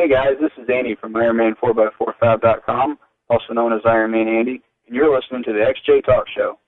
Hey guys, this is Andy from Ironman4x45.com, also known as Ironman Andy, and you're listening to the XJ Talk Show.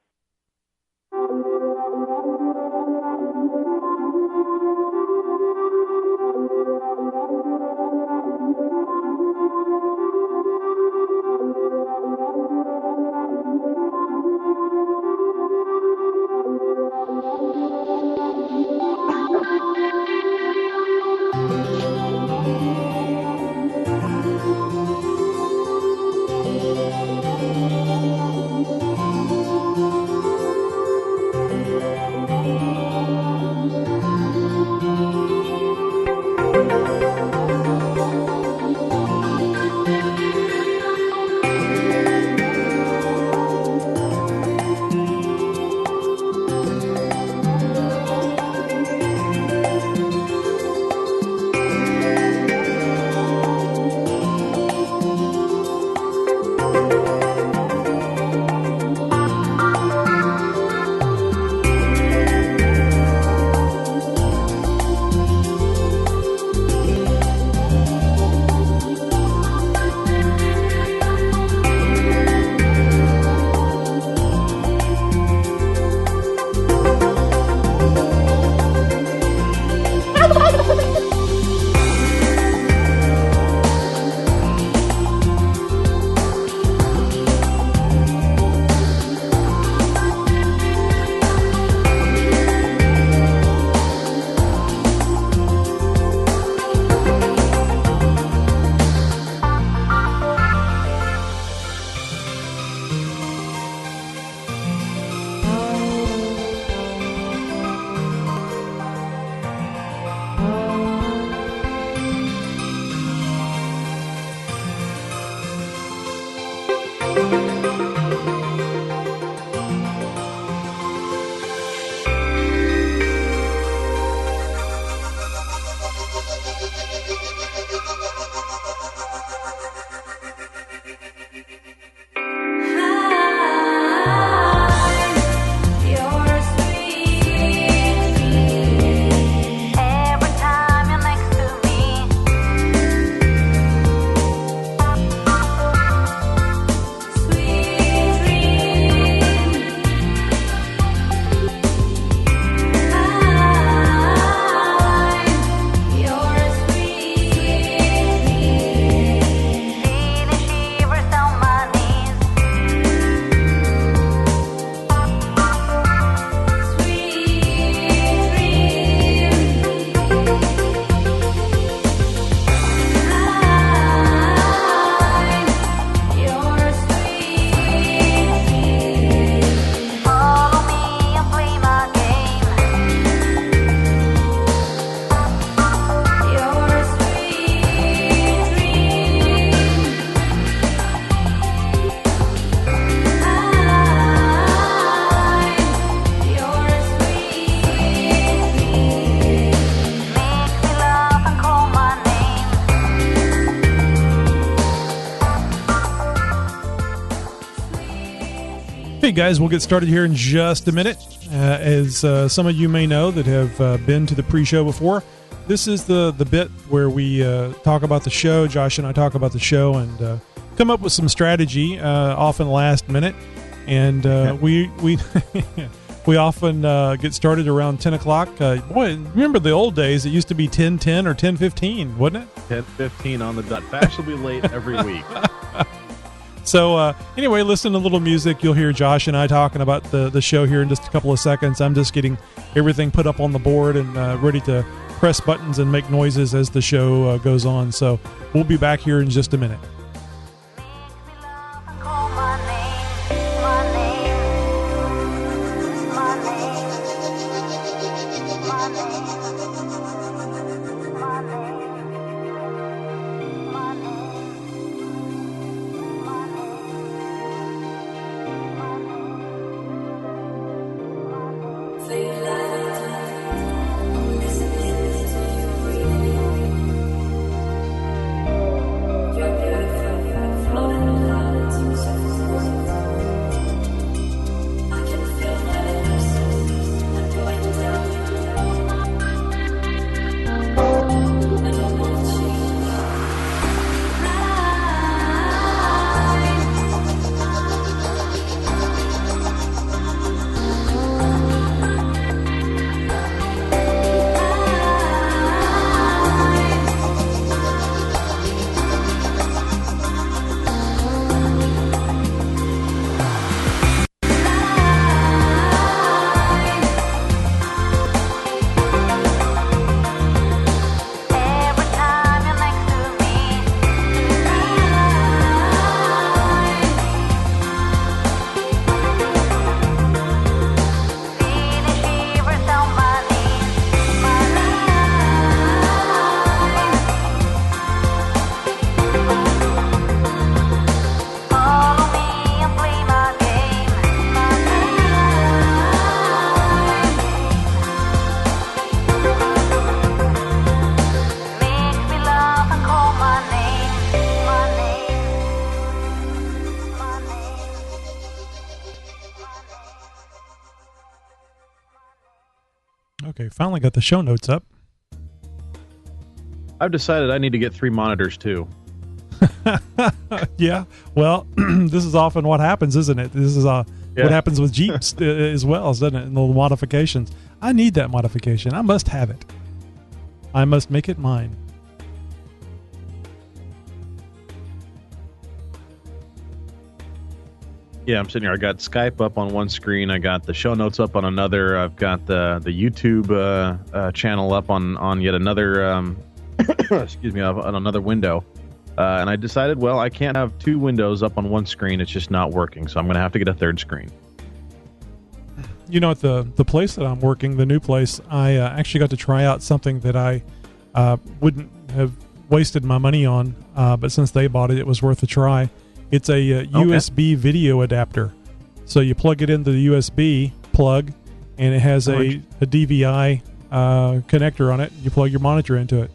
Hey guys, we'll get started here in just a minute. As some of you may know that have been to the pre-show before, this is the bit where we talk about the show. Josh and I talk about the show and come up with some strategy, often last minute. And we we often get started around 10 o'clock. Boy, remember the old days? It used to be 10:10 or 10:15, wasn't it? 10:15 on the dot. Fashionably late every week. So anyway, listen to a little music. You'll hear Josh and I talking about the show here in just a couple of seconds. I'm just getting everything put up on the board and ready to press buttons and make noises as the show goes on. So we'll be back here in just a minute. You're beautiful. Okay, finally got the show notes up. I've decided I need to get 3 monitors too. Yeah, well, this is often what happens, isn't it? This is what happens with Jeeps as well, isn't it? And the modifications. I need that modification. I must have it. I must make it mine. Yeah, I'm sitting here. I got Skype up on one screen. I got the show notes up on another. I've got the YouTube channel up on yet another. Excuse me, on another window. And I decided, well, I can't have 2 windows up on one screen. It's just not working. So I'm going to have to get a 3rd screen. You know, at the place that I'm working, the new place, I actually got to try out something that I wouldn't have wasted my money on, but since they bought it, it was worth a try. It's a USB video adapter. So you plug it into the USB plug, and it has a DVI connector on it. You plug your monitor into it.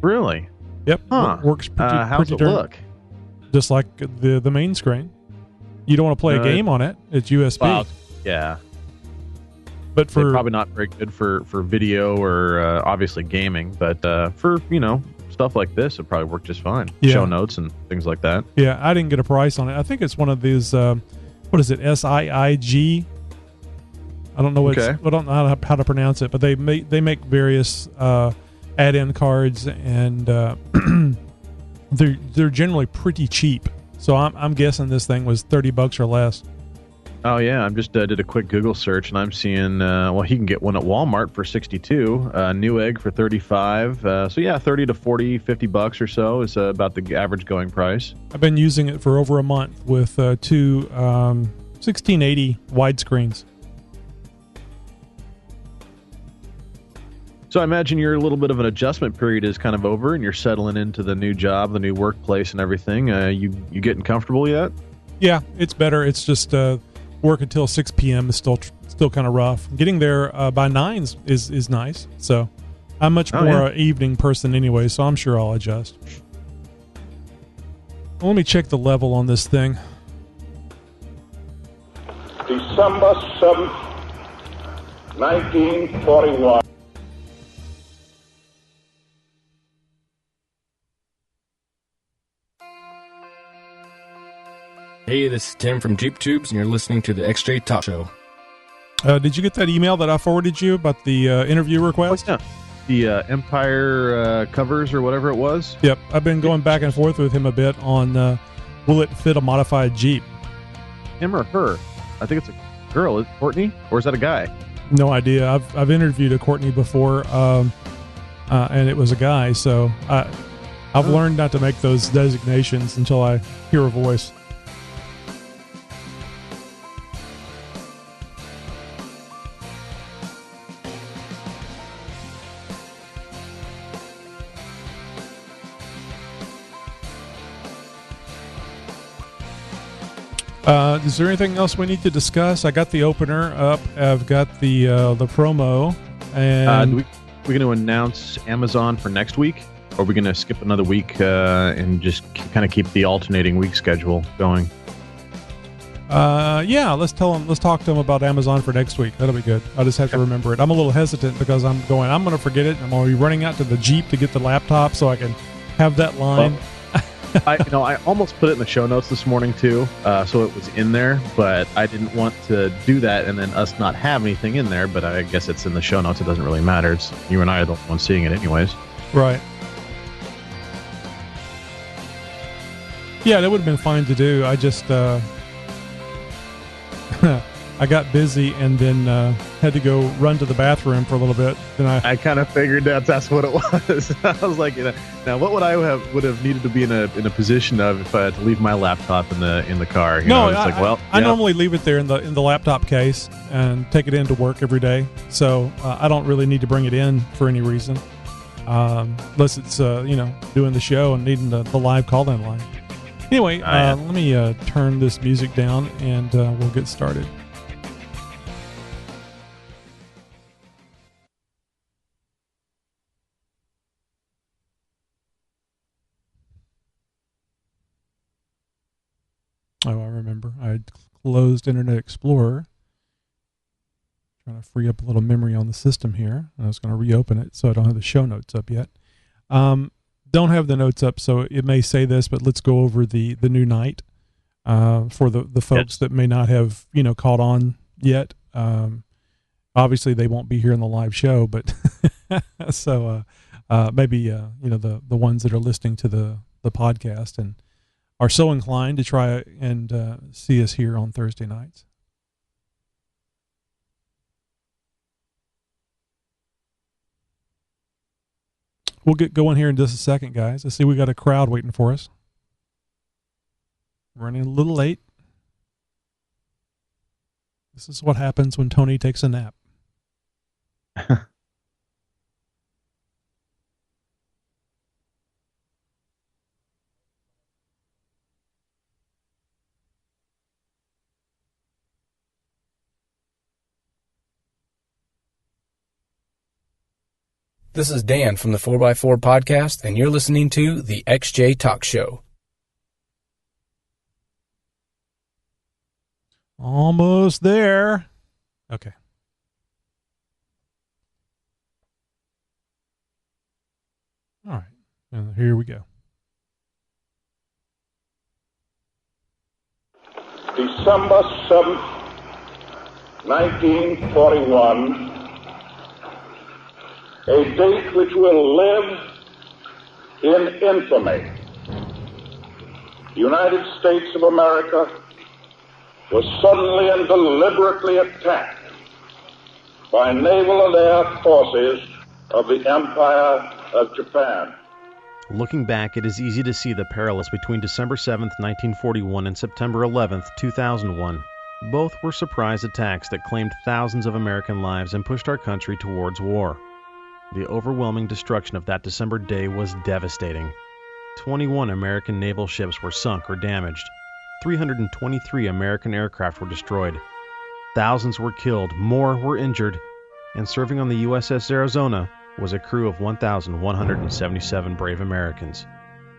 Really? Yep. Huh. Works pretty how's it look? Just like the main screen. You don't want to play a game on it. It's USB. Well, yeah. But they're probably not very good for video or obviously gaming, but for, stuff like this, it probably worked just fine. Yeah. Show notes and things like that. Yeah, I didn't get a price on it. I think it's one of these, what is it, SIIG? I don't know I don't know how to pronounce it, but they make various add-in cards, and they're generally pretty cheap. So I'm guessing this thing was $30 or less. Oh yeah, I just did a quick Google search, and I'm seeing you can get one at Walmart for $62, Newegg for $35. So yeah, $30 to $40, $50 or so is about the average going price. I've been using it for over a month with 2 1680 widescreens. So I imagine you're a little bit of an adjustment period is kind of over, and you're settling into the new job, the new workplace, and everything. You getting comfortable yet? Yeah, it's better. It's just work until 6 p.m. is still kind of rough. Getting there by 9 is nice. So I'm much more an evening person anyway, so I'm sure I'll adjust. Well, let me check the level on this thing. December 7th, 1941. Hey, this is Tim from Jeep Tubes, and you're listening to the XJ Talk Show. Did you get that email that I forwarded you about the interview request? Oh, yeah. The Empire covers or whatever it was? Yep. I've been going back and forth with him a bit on will it fit a modified Jeep? Him or her? I think it's a girl. Is it Courtney? Or is that a guy? No idea. I've interviewed a Courtney before, and it was a guy, so I've learned not to make those designations until I hear a voice. Is there anything else we need to discuss? I got the opener up. I've got the promo. And we're going to announce Amazon for next week, or are we going to skip another week and just kind of keep the alternating week schedule going? Yeah, let's talk to them about Amazon for next week. That'll be good. I just have to remember it. I'm a little hesitant because I'm going to forget it. I'm going to be running out to the Jeep to get the laptop so I can have that line. Well, I almost put it in the show notes this morning too, so it was in there, but I didn't want to do that and then us not have anything in there, but I guess it's in the show notes. It doesn't really matter. It's you and I are the ones seeing it anyways. Right. Yeah, that would have been fine to do. I just I got busy and then had to go run to the bathroom for a little bit. Then I kind of figured that's what it was. I was like, now what would I would have needed to be in a position of if I had to leave my laptop in the car? I normally leave it there in the laptop case and take it into work every day. So I don't really need to bring it in for any reason, unless it's doing the show and needing the live call-in line. Anyway, let me turn this music down and we'll get started. Oh, I remember. I closed Internet Explorer. Trying to free up a little memory on the system here. I was going to reopen it, so I don't have the show notes up yet. Don't have the notes up, so it may say this, but let's go over the new night for the folks that may not have caught on yet. Obviously, they won't be here in the live show, but so maybe the ones that are listening to the podcast and are so inclined to try and see us here on Thursday nights. We'll get going here in just a second, guys. I see we got a crowd waiting for us. Running a little late. This is what happens when Tony takes a nap. This is Dan from the 4x4 podcast, and you're listening to the XJ Talk Show. Almost there. Okay. All right. And here we go. December 7th, 1941, a date which will live in infamy. The United States of America was suddenly and deliberately attacked by naval and air forces of the Empire of Japan. Looking back, it is easy to see the parallels between December 7th, 1941 and September 11th, 2001. Both were surprise attacks that claimed thousands of American lives and pushed our country towards war. The overwhelming destruction of that December day was devastating. 21 American naval ships were sunk or damaged. 323 American aircraft were destroyed. Thousands were killed, more were injured, and serving on the USS Arizona was a crew of 1,177 brave Americans.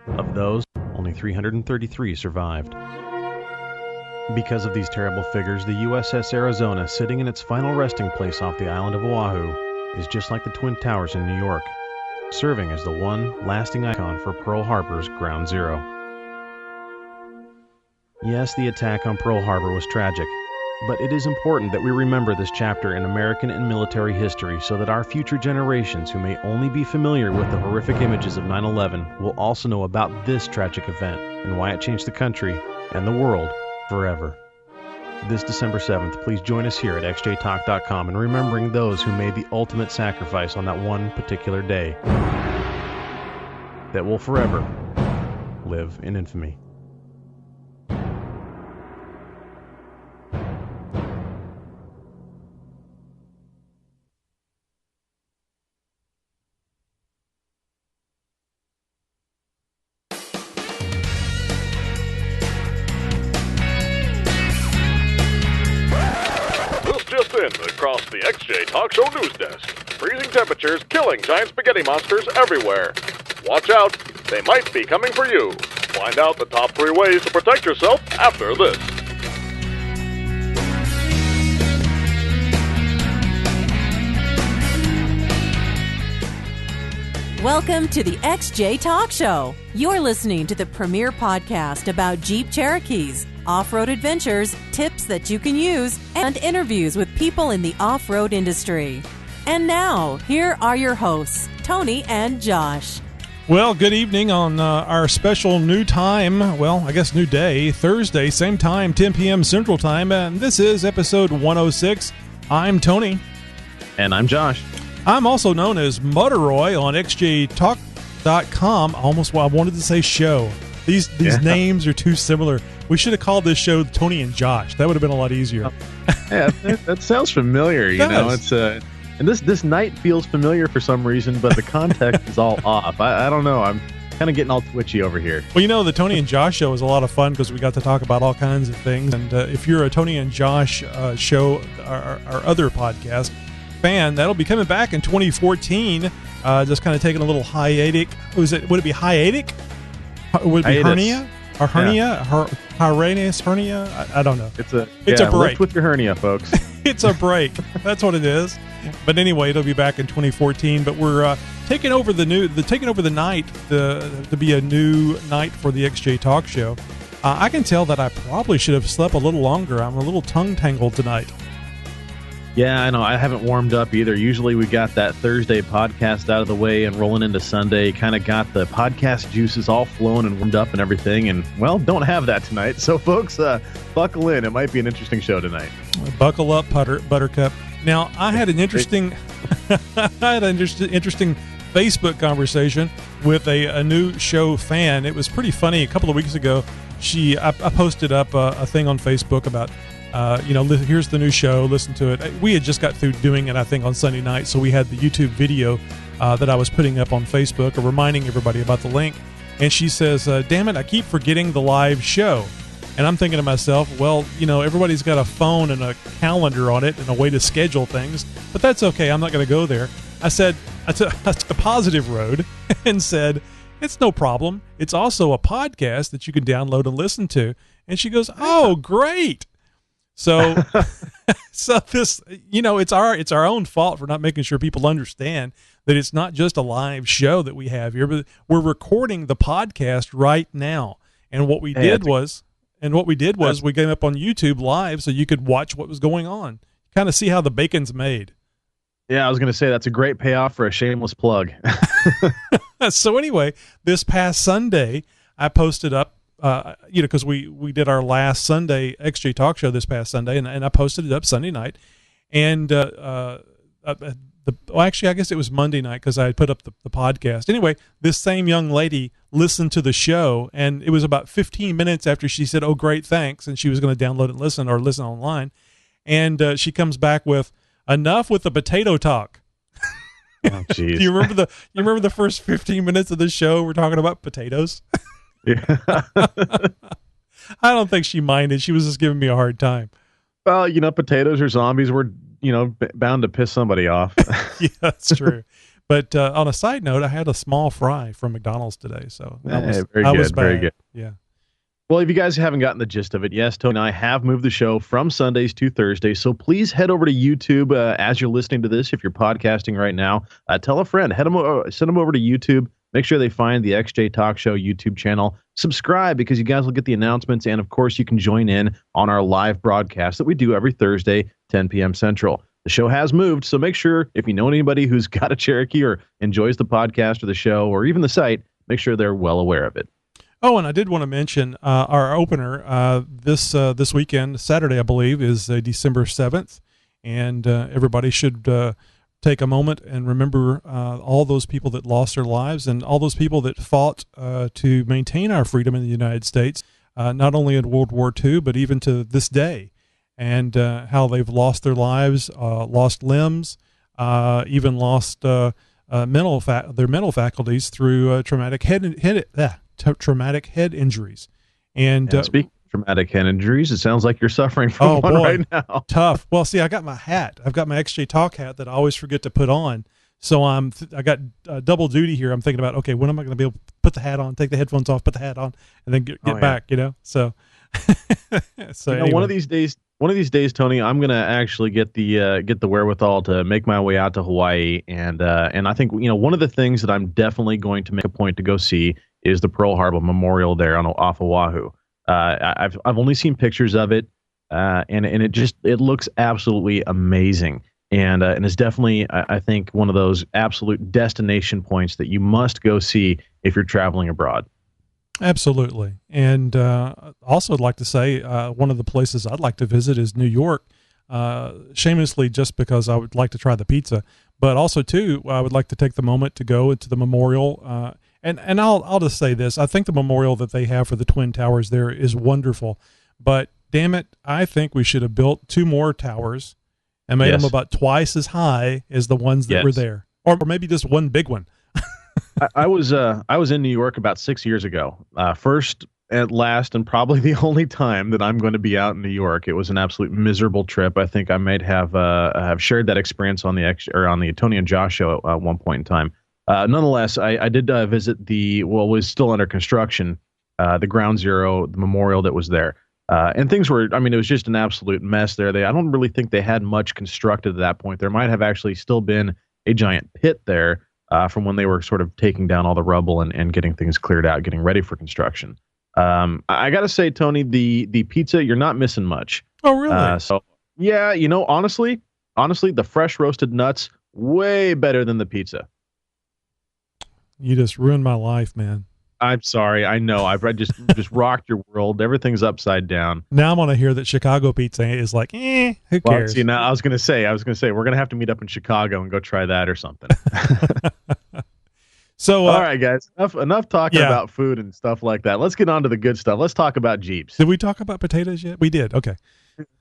Of those, only 333 survived. Because of these terrible figures, the USS Arizona, sitting in its final resting place off the island of Oahu, is just like the Twin Towers in New York, serving as the one lasting icon for Pearl Harbor's Ground Zero. Yes, the attack on Pearl Harbor was tragic, but it is important that we remember this chapter in American and military history so that our future generations who may only be familiar with the horrific images of 9/11 will also know about this tragic event and why it changed the country and the world forever. This December 7th, please join us here at xjtalk.com in remembering those who made the ultimate sacrifice on that one particular day that will forever live in infamy. Across the XJ Talk Show news desk. Freezing temperatures killing giant spaghetti monsters everywhere. Watch out, they might be coming for you. Find out the top 3 ways to protect yourself after this. Welcome to the XJ Talk Show. You're listening to the premier podcast about Jeep Cherokees, off-road adventures, tips that you can use, and interviews with people in the off-road industry. And now, here are your hosts, Tony and Josh. Well, good evening on our special new time, well, I guess new day, Thursday, same time, 10 p.m. Central Time, and this is episode 106. I'm Tony. And I'm Josh. I'm also known as Mutteroy on xjtalk.com. I wanted to say show. These names are too similar. We should have called this show Tony and Josh. That would have been a lot easier. Yeah, that sounds familiar. You know, it's and this night feels familiar for some reason, but the context is all off. I don't know. I'm kind of getting all twitchy over here. Well, the Tony and Josh show was a lot of fun because we got to talk about all kinds of things. And if you're a Tony and Josh show, our other podcast fan, that'll be coming back in 2014. Just kind of taking a little hiatic. Would it be hiatic? Would it be hernia? A hernia? Hiatus hernia? I don't know. It's a break. Lift with your hernia, folks. It's a break. That's what it is. But anyway, it'll be back in 2014. But we're taking over the night to be a new night for the XJ Talk Show. I can tell that I probably should have slept a little longer. I'm a little tongue tangled tonight. Yeah, I know. I haven't warmed up either. Usually we got that Thursday podcast out of the way and rolling into Sunday. Kind of got the podcast juices all flowing and warmed up and everything. And, well, don't have that tonight. So, folks, buckle in. It might be an interesting show tonight. Buckle up, Buttercup. Now, I had an interesting interesting Facebook conversation with a new show fan. It was pretty funny. A couple of weeks ago, I posted up a thing on Facebook about, here's the new show, listen to it. We had just got through doing it, I think, on Sunday night, so we had the YouTube video that I was putting up on Facebook, reminding everybody about the link. And she says, damn it, I keep forgetting the live show. And I'm thinking to myself, well, everybody's got a phone and a calendar on it and a way to schedule things, but that's okay. I'm not going to go there. I took the positive road and said, it's no problem. It's also a podcast that you can download and listen to. And she goes, oh, great. So this, it's our own fault for not making sure people understand that it's not just a live show that we have here, but we're recording the podcast right now. And what we did was we came up on YouTube live so you could watch what was going on, kind of see how the bacon's made. Yeah, I was going to say that's a great payoff for a shameless plug. So anyway, this past Sunday, I posted up, because we did our last Sunday XJ Talk Show this past Sunday, and I posted it up Sunday night. And actually, I guess it was Monday night because I had put up the podcast. Anyway, this same young lady listened to the show, and it was about 15 minutes after she said, oh, great, thanks, and she was going to download and listen or listen online. And she comes back with, enough with the potato talk. Oh, geez. Do you remember the first 15 minutes of the show? We're talking about potatoes. Yeah. I don't think she minded. She was just giving me a hard time. Well, potatoes or zombies were, bound to piss somebody off. Yeah, that's true. But on a side note, I had a small fry from McDonald's today, so that was very good. Yeah. Well, if you guys haven't gotten the gist of it, yes, Tony and I have moved the show from Sundays to Thursdays. So please head over to YouTube as you're listening to this. If you're podcasting right now, tell a friend, send them over to YouTube. Make sure they find the XJ Talk Show YouTube channel. Subscribe because you guys will get the announcements. And, of course, you can join in on our live broadcast that we do every Thursday, 10 p.m. Central. The show has moved, so make sure if you know anybody who's got a Cherokee or enjoys the podcast or the show or even the site, make sure they're well aware of it. Oh, and I did want to mention our opener this weekend, Saturday, I believe, is December 7th. And everybody should take a moment and remember all those people that lost their lives and all those people that fought to maintain our freedom in the United States, not only in World War II, but even to this day, and how they've lost their lives, lost limbs, even lost their mental faculties through traumatic traumatic head injuries. And speaking of traumatic head injuries, it sounds like you're suffering from one right now. Tough. Well, see, I got my hat. I've got my XJ Talk hat that I always forget to put on. So I got double duty here. I'm thinking about, okay, when am I going to be able to put the hat on, take the headphones off, put the hat on, and then get back, So, anyway. One of these days, Tony, I'm going to actually get the wherewithal to make my way out to Hawaii. And I think, one of the things that I'm definitely going to make a point to go see is the Pearl Harbor Memorial there off Oahu. I've only seen pictures of it, and it looks absolutely amazing, and it's definitely, I think, one of those absolute destination points that you must go see if you're traveling abroad. Absolutely, and also I'd like to say one of the places I'd like to visit is New York. Shamelessly, just because I would like to try the pizza, but also too, I would like to take the moment to go into the memorial. And I'll just say this. I think the memorial that they have for the Twin Towers there is wonderful. But, damn it, I think we should have built 2 more towers and made them about twice as high as the ones that were there. Or maybe just one big one. I was in New York about 6 years ago. First and last and probably the only time that I'm going to be out in New York. It was an absolute miserable trip. I think I might have shared that experience on the Tony and Josh show at one point in time. Nonetheless, I did visit was still under construction, the Ground Zero, the memorial that was there. And things were, I mean, it was just an absolute mess there. I don't really think they had much constructed at that point. There might have actually still been a giant pit there from when they were sort of taking down all the rubble and getting things cleared out, getting ready for construction. I got to say, Tony, the pizza, you're not missing much. Oh, really? So, yeah, honestly, the fresh roasted nuts, way better than the pizza. You just ruined my life, man. I'm sorry. I know. I've just rocked your world. Everything's upside down. Now I'm going to hear that Chicago pizza is like, who cares? Well, see, now I was going to say, we're going to have to meet up in Chicago and go try that or something. So, all right, guys, enough talking about food and stuff like that. Let's get on to the good stuff. Let's talk about Jeeps. Did we talk about potatoes yet? We did. Okay.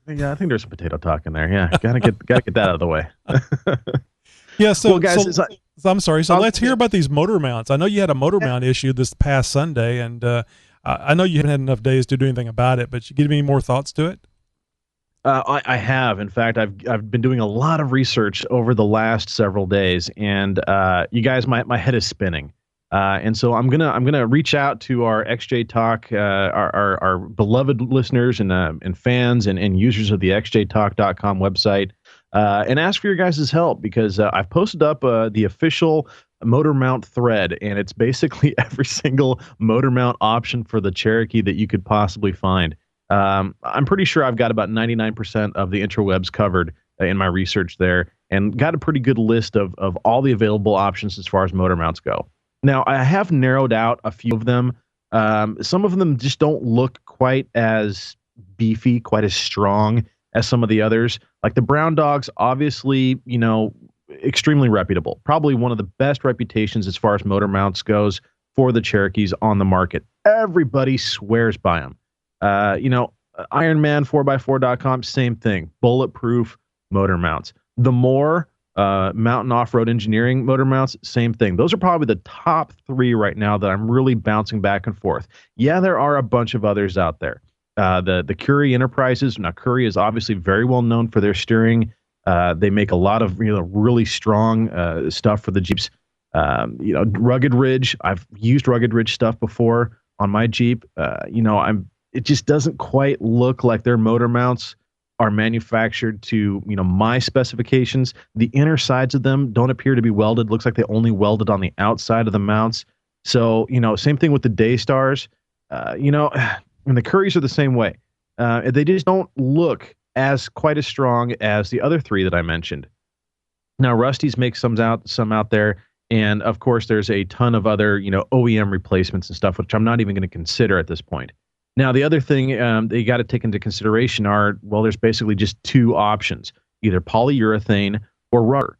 Yeah, I think there's some potato talk in there. Yeah, gotta get that out of the way. Yeah, so, well, guys, I'm sorry. So let's hear about these motor mounts. I know you had a motor mount issue this past Sunday, and I know you haven't had enough days to do anything about it, but you give me any more thoughts to it? I have. In fact, I've been doing a lot of research over the last several days, and you guys, my head is spinning. And so I'm gonna reach out to our XJ Talk, our beloved listeners and fans and users of the xjtalk.com website, and ask for your guys' help, because I've posted up the official motor mount thread, and it's basically every single motor mount option for the Cherokee that you could possibly find. I'm pretty sure I've got about 99% of the interwebs covered in my research there, and got a pretty good list of all the available options as far as motor mounts go. Now, I have narrowed out a few of them. Some of them just don't look quite as beefy, quite as strong as some of the others. Like the Brown Dogs, obviously, extremely reputable. Probably one of the best reputations as far as motor mounts goes for the Cherokees on the market. Everybody swears by them. Ironman 4x4.com, same thing. Bulletproof motor mounts. The More Mountain Off-Road Engineering motor mounts, same thing. Those are probably the top three right now that I'm really bouncing back and forth. Yeah, there are a bunch of others out there. The Currie Enterprises. Now, Currie is obviously very well known for their steering. They make a lot of really strong stuff for the Jeeps. Rugged Ridge. I've used Rugged Ridge stuff before on my Jeep. It just doesn't quite look like their motor mounts are manufactured to my specifications. The inner sides of them don't appear to be welded. Looks like they only welded on the outside of the mounts. So same thing with the Daystars. And the Curries are the same way. They just don't look quite as strong as the other three that I mentioned. Now, Rusty's makes some out there, and of course there's a ton of other OEM replacements and stuff, which I'm not even going to consider at this point. Now, the other thing that you got to take into consideration there's basically just two options, either polyurethane or rubber.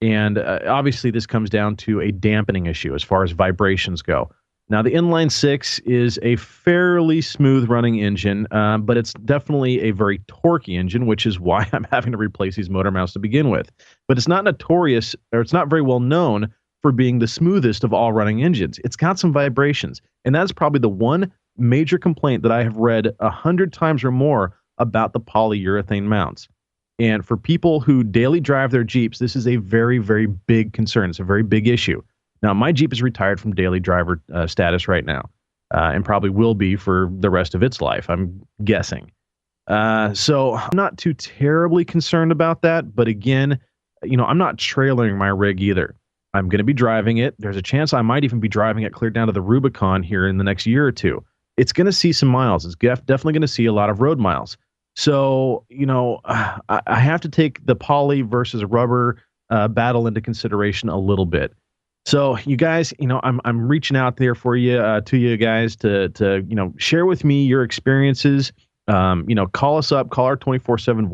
And obviously this comes down to a dampening issue as far as vibrations go. Now, the Inline 6 is a fairly smooth running engine, but it's definitely a very torquey engine, which is why I'm having to replace these motor mounts to begin with. But it's not notorious, or it's not very well known for being the smoothest of all running engines. It's got some vibrations, and that's probably the one major complaint that I have read 100 times or more about the polyurethane mounts. And for people who daily drive their Jeeps, this is a very, very big concern. It's a very big issue. Now, my Jeep is retired from daily driver status right now, and probably will be for the rest of its life, I'm guessing. So I'm not too terribly concerned about that. But again, I'm not trailering my rig either. I'm going to be driving it. There's a chance I might even be driving it clear down to the Rubicon here in the next year or two. It's going to see some miles. It's definitely going to see a lot of road miles. So, I have to take the poly versus rubber battle into consideration a little bit. So, you guys, I'm reaching out there for you, to you guys to share with me your experiences. Call us up, call our 24/7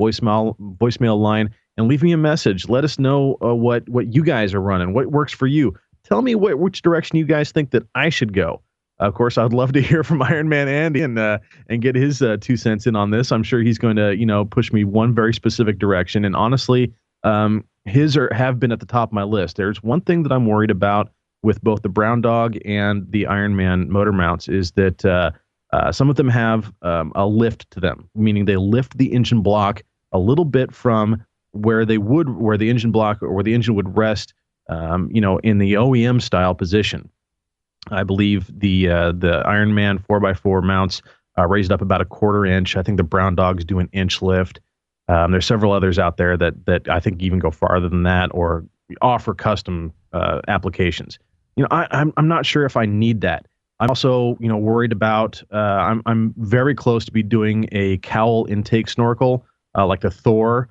voicemail line, and leave me a message. Let us know what you guys are running, what works for you. Tell me which direction you guys think that I should go. Of course, I'd love to hear from Iron Man Andy and get his 2 cents in on this. I'm sure he's going to push me one very specific direction. And honestly, his have been at the top of my list. There's one thing that I'm worried about with both the Brown Dog and the Iron Man motor mounts is that some of them have a lift to them, meaning they lift the engine block a little bit from where the engine block or where the engine would rest, in the OEM style position. I believe the Ironman 4x4 mounts raised up about a 1/4 inch. I think the Brown Dogs do an inch lift. There's several others out there that I think even go farther than that or offer custom applications. I'm not sure if I need that. I'm also, worried about. I'm very close to be doing a cowl intake snorkel, like the Thor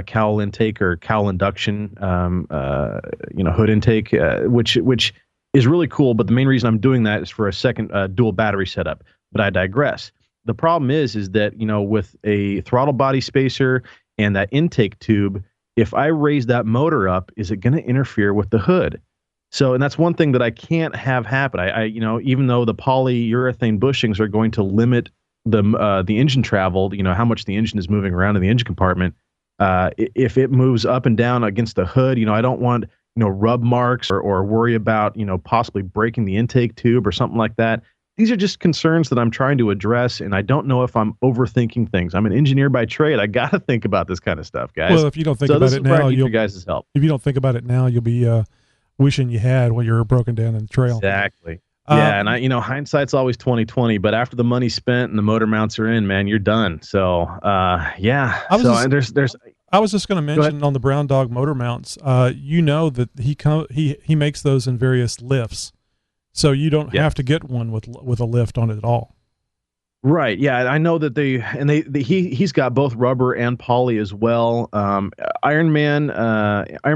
cowl intake or cowl induction, hood intake, which is really cool. But the main reason I'm doing that is for a second dual battery setup. But I digress. The problem is that, with a throttle body spacer and that intake tube, if I raise that motor up, is it going to interfere with the hood? So, and that's one thing that I can't have happen. I even though the polyurethane bushings are going to limit the engine travel, how much the engine is moving around in the engine compartment, if it moves up and down against the hood, I don't want, rub marks or worry about, possibly breaking the intake tube or something like that. These are just concerns that I'm trying to address, and I don't know if I'm overthinking things. I'm an engineer by trade. I got to think about this kind of stuff, guys. Well, if you don't think about it now, your guys' help. If you don't think about it now, you'll be wishing you had when you're broken down in the trail. Exactly. Yeah, and hindsight's always 20/20. But after the money's spent and the motor mounts are in, man, you're done. So, yeah. I was just going to mention on the Brown Dog motor mounts. That he makes those in various lifts. So you don't have to get one with a lift on it at all. Right. Yeah, I know that he's got both rubber and poly as well. Ironman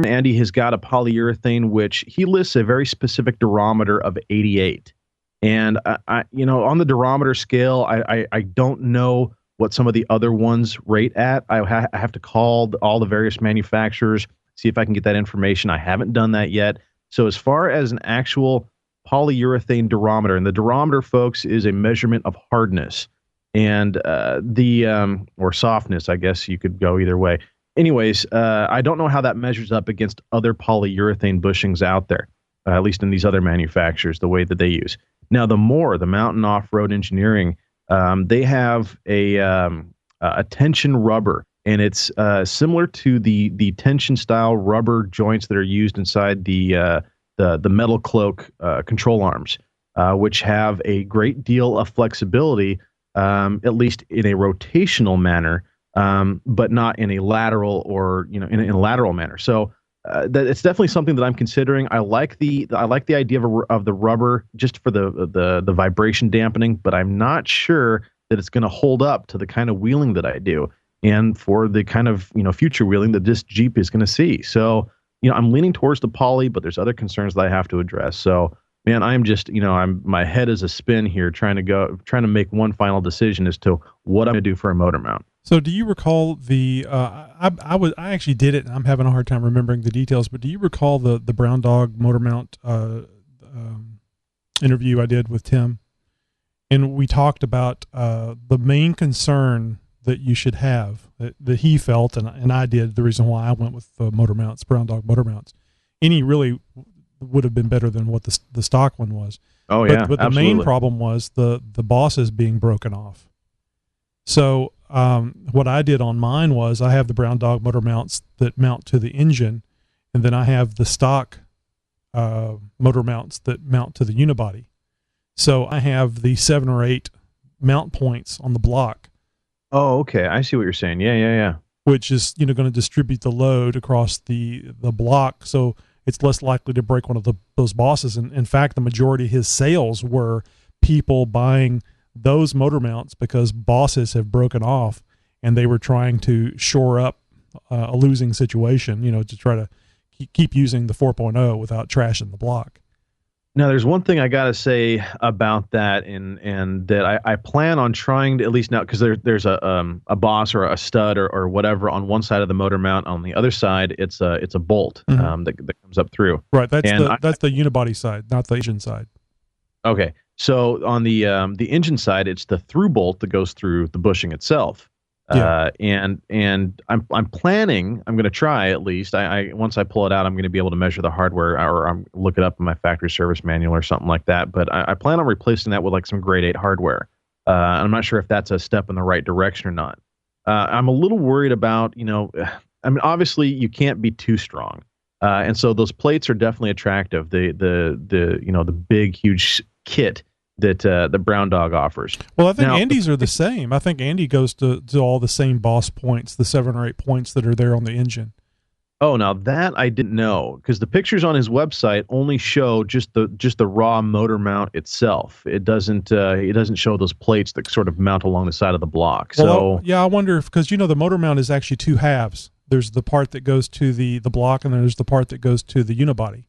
Andy has got a polyurethane, which he lists a very specific durometer of 88. And I on the durometer scale, I don't know what some of the other ones rate at. I have to call all the various manufacturers, see if I can get that information. I haven't done that yet. So as far as an actual polyurethane durometer, and the durometer, folks, is a measurement of hardness and or softness. I guess you could go either way. Anyways, I don't know how that measures up against other polyurethane bushings out there, at least in these other manufacturers, the way that they use. Now, the Mountain Off-Road Engineering, they have a tension rubber, and it's similar to the tension style rubber joints that are used inside the metal cloak control arms, which have a great deal of flexibility, at least in a rotational manner, but not in a lateral or in a lateral manner. So that it's definitely something that I'm considering. I like the idea of the rubber just for the vibration dampening, but I'm not sure that it's going to hold up to the kind of wheeling that I do and for the kind of future wheeling that this Jeep is going to see. So I'm leaning towards the poly, but there's other concerns that I have to address. So, man, I'm just, my head is a spin here, trying to make one final decision as to what I'm going to do for a motor mount. So, do you recall I actually did it, and I'm having a hard time remembering the details, but do you recall the Brown Dog motor mount interview I did with Tim? And we talked about the main concern that you should have, that he felt, and I did, the reason why I went with motor mounts, Brown Dog motor mounts. Any really would have been better than what the stock one was. Oh, yeah, but the main problem was the bosses being broken off. So what I did on mine was I have the Brown Dog motor mounts that mount to the engine, and then I have the stock motor mounts that mount to the unibody. So I have the 7 or 8 mount points on the block. Oh, okay. I see what you're saying. Yeah. Which is, going to distribute the load across the block, so it's less likely to break one of those bosses. And in fact, the majority of his sales were people buying those motor mounts because bosses have broken off, and they were trying to shore up a losing situation, to try to keep using the 4.0 without trashing the block. Now, there's one thing I got to say about that, and that I plan on trying to, at least now, because there's a boss or a stud or whatever on one side of the motor mount. On the other side, it's a bolt that comes up through. Right, that's the unibody side, not the engine side. Okay, so on the engine side, it's the through bolt that goes through the bushing itself. Yeah. And I'm planning, I'm going to try at least. I once I pull it out, I'm going to be able to measure the hardware or look it up in my factory service manual or something like that. But I plan on replacing that with like some grade 8 hardware. I'm not sure if that's a step in the right direction or not. I'm a little worried about, obviously you can't be too strong. And so those plates are definitely attractive. The big, huge kit that the Brown Dog offers. Well, I think Andy's are the same. I think Andy goes to all the same boss points, the 7 or 8 points that are there on the engine. Oh, now that I didn't know, because the pictures on his website only show just the raw motor mount itself. It doesn't show those plates that sort of mount along the side of the block. Well, yeah, I wonder if, because the motor mount is actually 2 halves. There's the part that goes to the block, and then there's the part that goes to the unibody.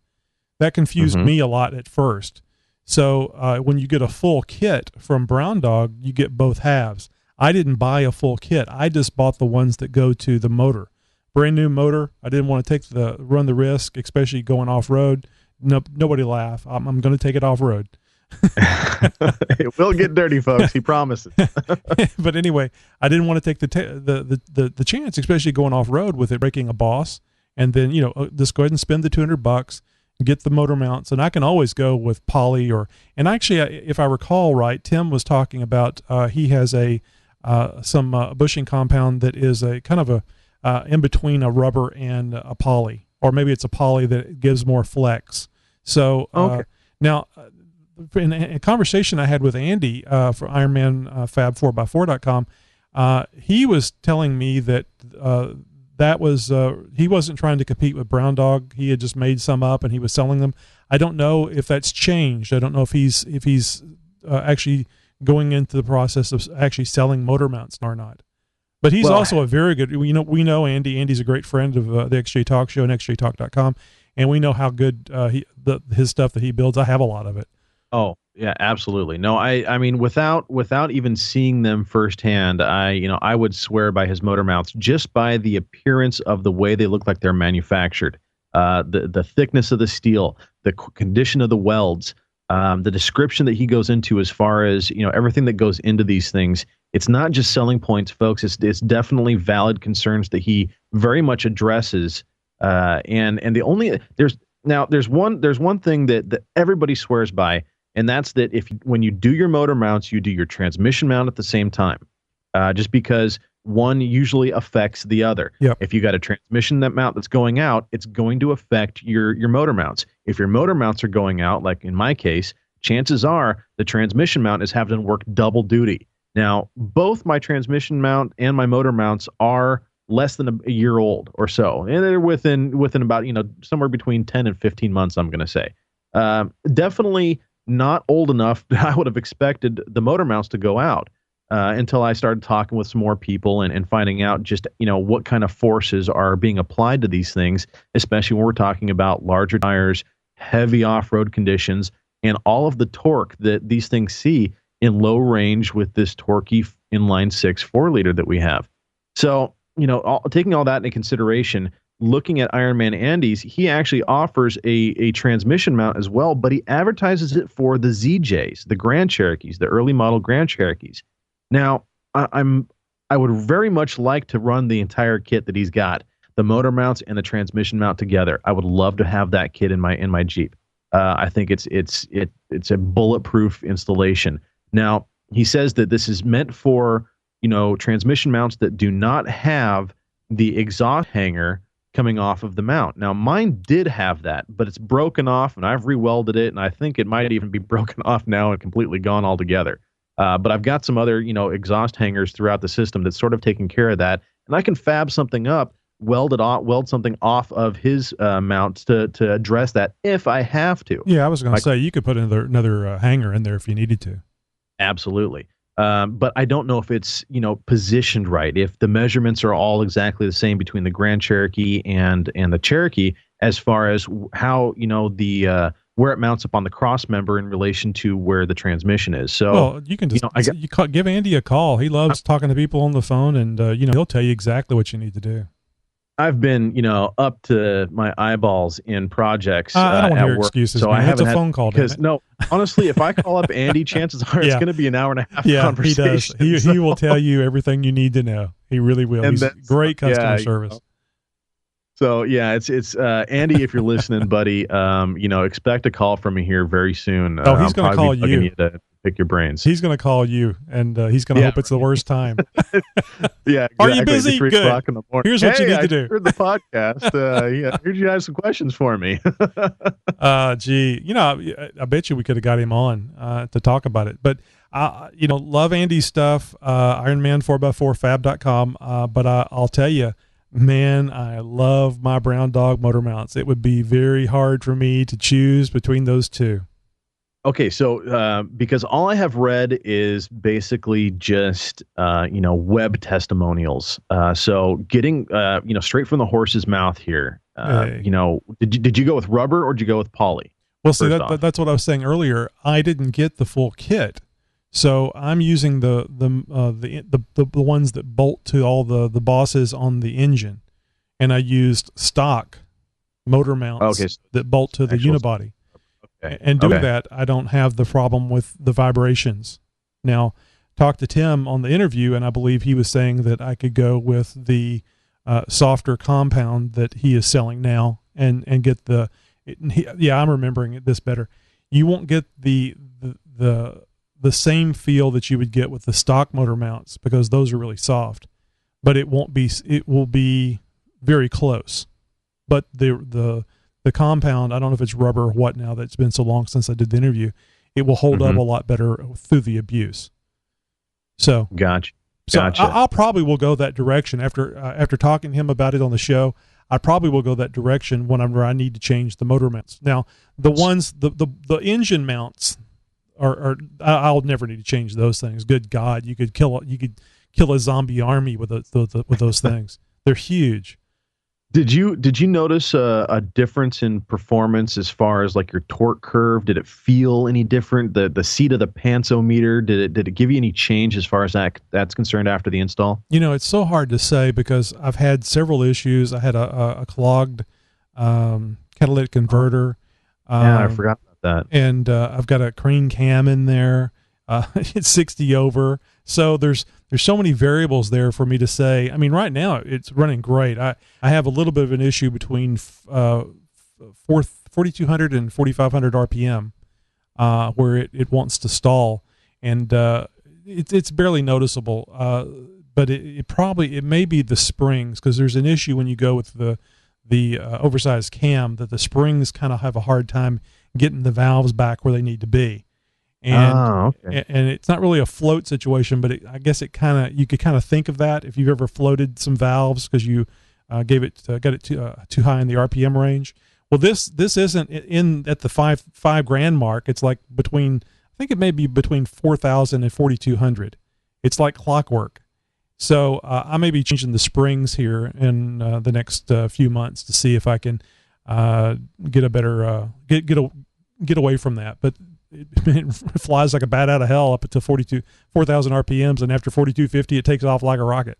That confused me a lot at first. So when you get a full kit from Brown Dog, you get both halves. I didn't buy a full kit. I just bought the ones that go to the motor. Brand new motor. I didn't want to run the risk, especially going off road. No, nobody laugh. I'm going to take it off road. It will get dirty, folks. He promises. But anyway, I didn't want to take the chance, especially going off road with it breaking a boss. And then just go ahead and spend the $200, get the motor mounts, and I can always go with poly and actually, if I recall right, Tim was talking about he has some bushing compound that is a kind of a in between a rubber and a poly, or maybe it's a poly that gives more flex. So now, in a conversation I had with Andy for Ironman Fab4x4.com, he was telling me that that was he wasn't trying to compete with Brown Dog. He had just made some up and he was selling them. I don't know if that's changed. I don't know if he's actually going into the process of actually selling motor mounts or not. But he's also a very good, we know Andy. Andy's a great friend of the XJ Talk Show and xjtalk.com, and we know how good his stuff that he builds. I have a lot of it. Oh, yeah, absolutely. No, I mean, without even seeing them firsthand, I would swear by his motor mounts just by the appearance of the way they look like they're manufactured, the thickness of the steel, the condition of the welds, the description that he goes into as far as everything that goes into these things. It's not just selling points, folks. It's definitely valid concerns that he very much addresses. And there's one thing that everybody swears by, and that's that when you do your motor mounts, you do your transmission mount at the same time, just because one usually affects the other. Yep. If you got a transmission mount that's going out, it's going to affect your motor mounts. If your motor mounts are going out, like in my case, chances are the transmission mount is having to work double duty. Now, both my transmission mount and my motor mounts are less than a year old or so, and they're within about somewhere between 10 and 15 months. I'm going to say, definitely not old enough. I would have expected the motor mounts to go out until I started talking with some more people and finding out just what kind of forces are being applied to these things, especially when we're talking about larger tires, heavy off-road conditions, and all of the torque that these things see in low range with this torquey inline 6 4-liter that we have. So, taking all that into consideration, looking at Ironman Andy's, he actually offers a transmission mount as well, but he advertises it for the ZJs, the Grand Cherokees, the early model Grand Cherokees. Now, I would very much like to run the entire kit that he's got, the motor mounts and the transmission mount together. I would love to have that kit in my Jeep. I think it's a bulletproof installation. Now, he says that this is meant for, transmission mounts that do not have the exhaust hanger coming off of the mount. Now, mine did have that, but it's broken off, and I've re-welded it, and I think it might even be broken off now and completely gone altogether. But I've got some other, exhaust hangers throughout the system that's sort of taking care of that, and I can fab something up, weld something off of his mounts to address that if I have to. Yeah, I was going to say, you could put another hanger in there if you needed to. Absolutely. But I don't know if it's, positioned right, if the measurements are all exactly the same between the Grand Cherokee and the Cherokee, as far as how, the where it mounts up on the cross member in relation to where the transmission is. So, well, you can just give Andy a call. He loves talking to people on the phone, and he'll tell you exactly what you need to do. I've been, up to my eyeballs in projects I don't want to hear work, excuses, so man. I haven't It's a phone call, because no, honestly, if I call up Andy, chances are it's going to be an hour and a half conversation. He does. He will tell you everything you need to know. He really will. He's great customer service. So yeah, it's Andy, if you're listening, buddy, expect a call from me here very soon. Oh, he's going to call you. pick your brains. He's going to call you, and he's going to hope it's the worst time. Yeah, exactly. Are you busy? 3 Good. o'clock in the morning. Here's what you need to do. I heard the podcast. Here'd you have some questions for me. Gee, I bet you we could have got him on to talk about it. But love Andy's stuff. Ironman4x4fab.com. But I'll tell you, man, I love my Brown Dog motor mounts. It would be very hard for me to choose between those two. Okay, so because all I have read is basically just web testimonials. So getting straight from the horse's mouth here. Did you go with rubber or did you go with poly? Well, see, that's what I was saying earlier. I didn't get the full kit, so I'm using the ones that bolt to all the bosses on the engine, and I used stock motor mounts that bolt to the unibody. Okay. And doing that, I don't have the problem with the vibrations. Now, talked to Tim on the interview, and I believe he was saying that I could go with the softer compound that he is selling now and get I'm remembering this better. You won't get the same feel that you would get with the stock motor mounts because those are really soft, but it will be very close. But the compound, I don't know if it's rubber or what now, that's been so long since I did the interview, it will hold up a lot better through the abuse. So gotcha. I'll probably will go that direction after talking to him about it on the show. I probably will go that direction whenever I need to change the motor mounts. Now, the ones, the engine mounts are I'll never need to change those things. Good God, you could kill a zombie army with those things. They're huge. Did you notice a difference in performance as far as like your torque curve? Did it feel any different? The seat of the pantsometer, did it give you any change as far as that's concerned after the install? It's so hard to say because I've had several issues. I had a clogged catalytic converter. I forgot about that. And I've got a crane cam in there. It's 60 over. So there's so many variables there for me to say. I mean, right now it's running great. I have a little bit of an issue between 4,200 and 4,500 RPM where it wants to stall, and it's barely noticeable. But it may be the springs, because there's an issue when you go with the oversized cam that the springs kind of have a hard time getting the valves back where they need to be. And it's not really a float situation, but I guess you could kind of think of that if you've ever floated some valves because you got it too high in the RPM range. Well, this isn't at the $5,000 mark. It's like I think it may be between 4,000 and 4,200. It's like clockwork. So I may be changing the springs here in the next few months to see if I can get a better get away from that. But it flies like a bat out of hell up to 4,000 RPMs, and after 4,250, it takes off like a rocket.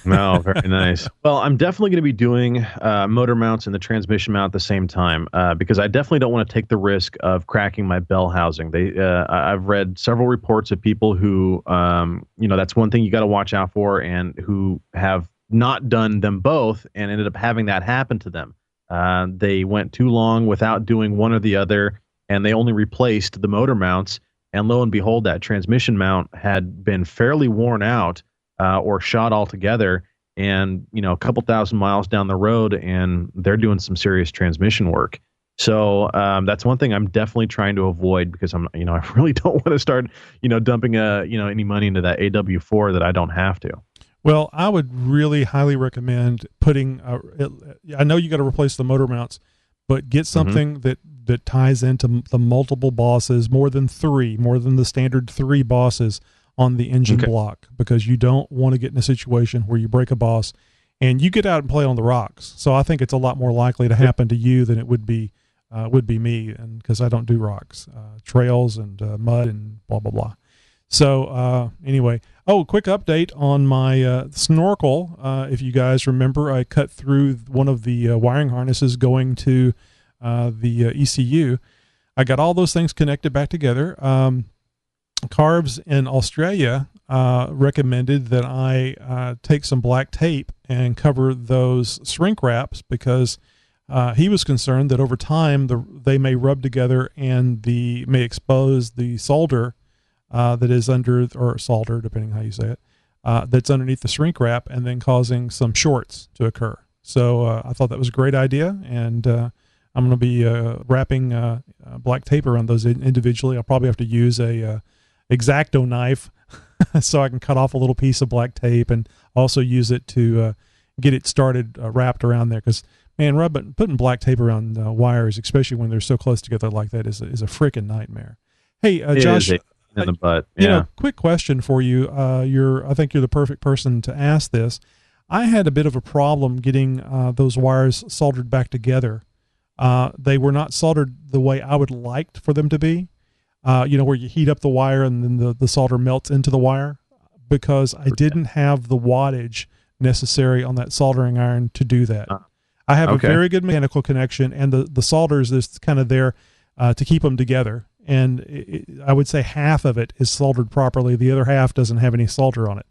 No, very nice. Well, I'm definitely going to be doing motor mounts and the transmission mount at the same time because I definitely don't want to take the risk of cracking my bell housing. I've read several reports of people who, that's one thing you got to watch out for, and who have not done them both and ended up having that happen to them. They went too long without doing one or the other, and they only replaced the motor mounts, and lo and behold, that transmission mount had been fairly worn out or shot altogether, and a couple thousand miles down the road, and they're doing some serious transmission work. So that's one thing I'm definitely trying to avoid, because I really don't want to start dumping any money into that AW4 that I don't have to. Well, I would really highly recommend putting. I know you got to replace the motor mounts, but get something that ties into the multiple bosses, more than the standard 3 bosses on the engine block, because you don't want to get in a situation where you break a boss and you get out and play on the rocks. So I think it's a lot more likely to happen to you than it would be me, and because I don't do rocks, trails and mud and blah blah blah. So anyway, quick update on my snorkel. If you guys remember, I cut through one of the wiring harnesses going to the ECU. I got all those things connected back together. Carbs in Australia recommended that I take some black tape and cover those shrink wraps, because he was concerned that over time they may rub together and may expose the solder that is under, or solder, depending how you say it, that's underneath the shrink wrap, and then causing some shorts to occur. So I thought that was a great idea, and I'm going to be wrapping black tape around those individually. I'll probably have to use a X-Acto knife so I can cut off a little piece of black tape and also use it to get it started wrapped around there. Because, man, putting black tape around wires, especially when they're so close together like that, is a freaking nightmare. Hey, Josh, in the butt. Yeah. Quick question for you. I think you're the perfect person to ask this. I had a bit of a problem getting those wires soldered back together. They were not soldered the way I would like for them to be. Where you heat up the wire and then the solder melts into the wire, because I didn't have the wattage necessary on that soldering iron to do that. I have a very good mechanical connection, and the solder is just kind of there to keep them together. And I would say half of it is soldered properly. The other half doesn't have any solder on it.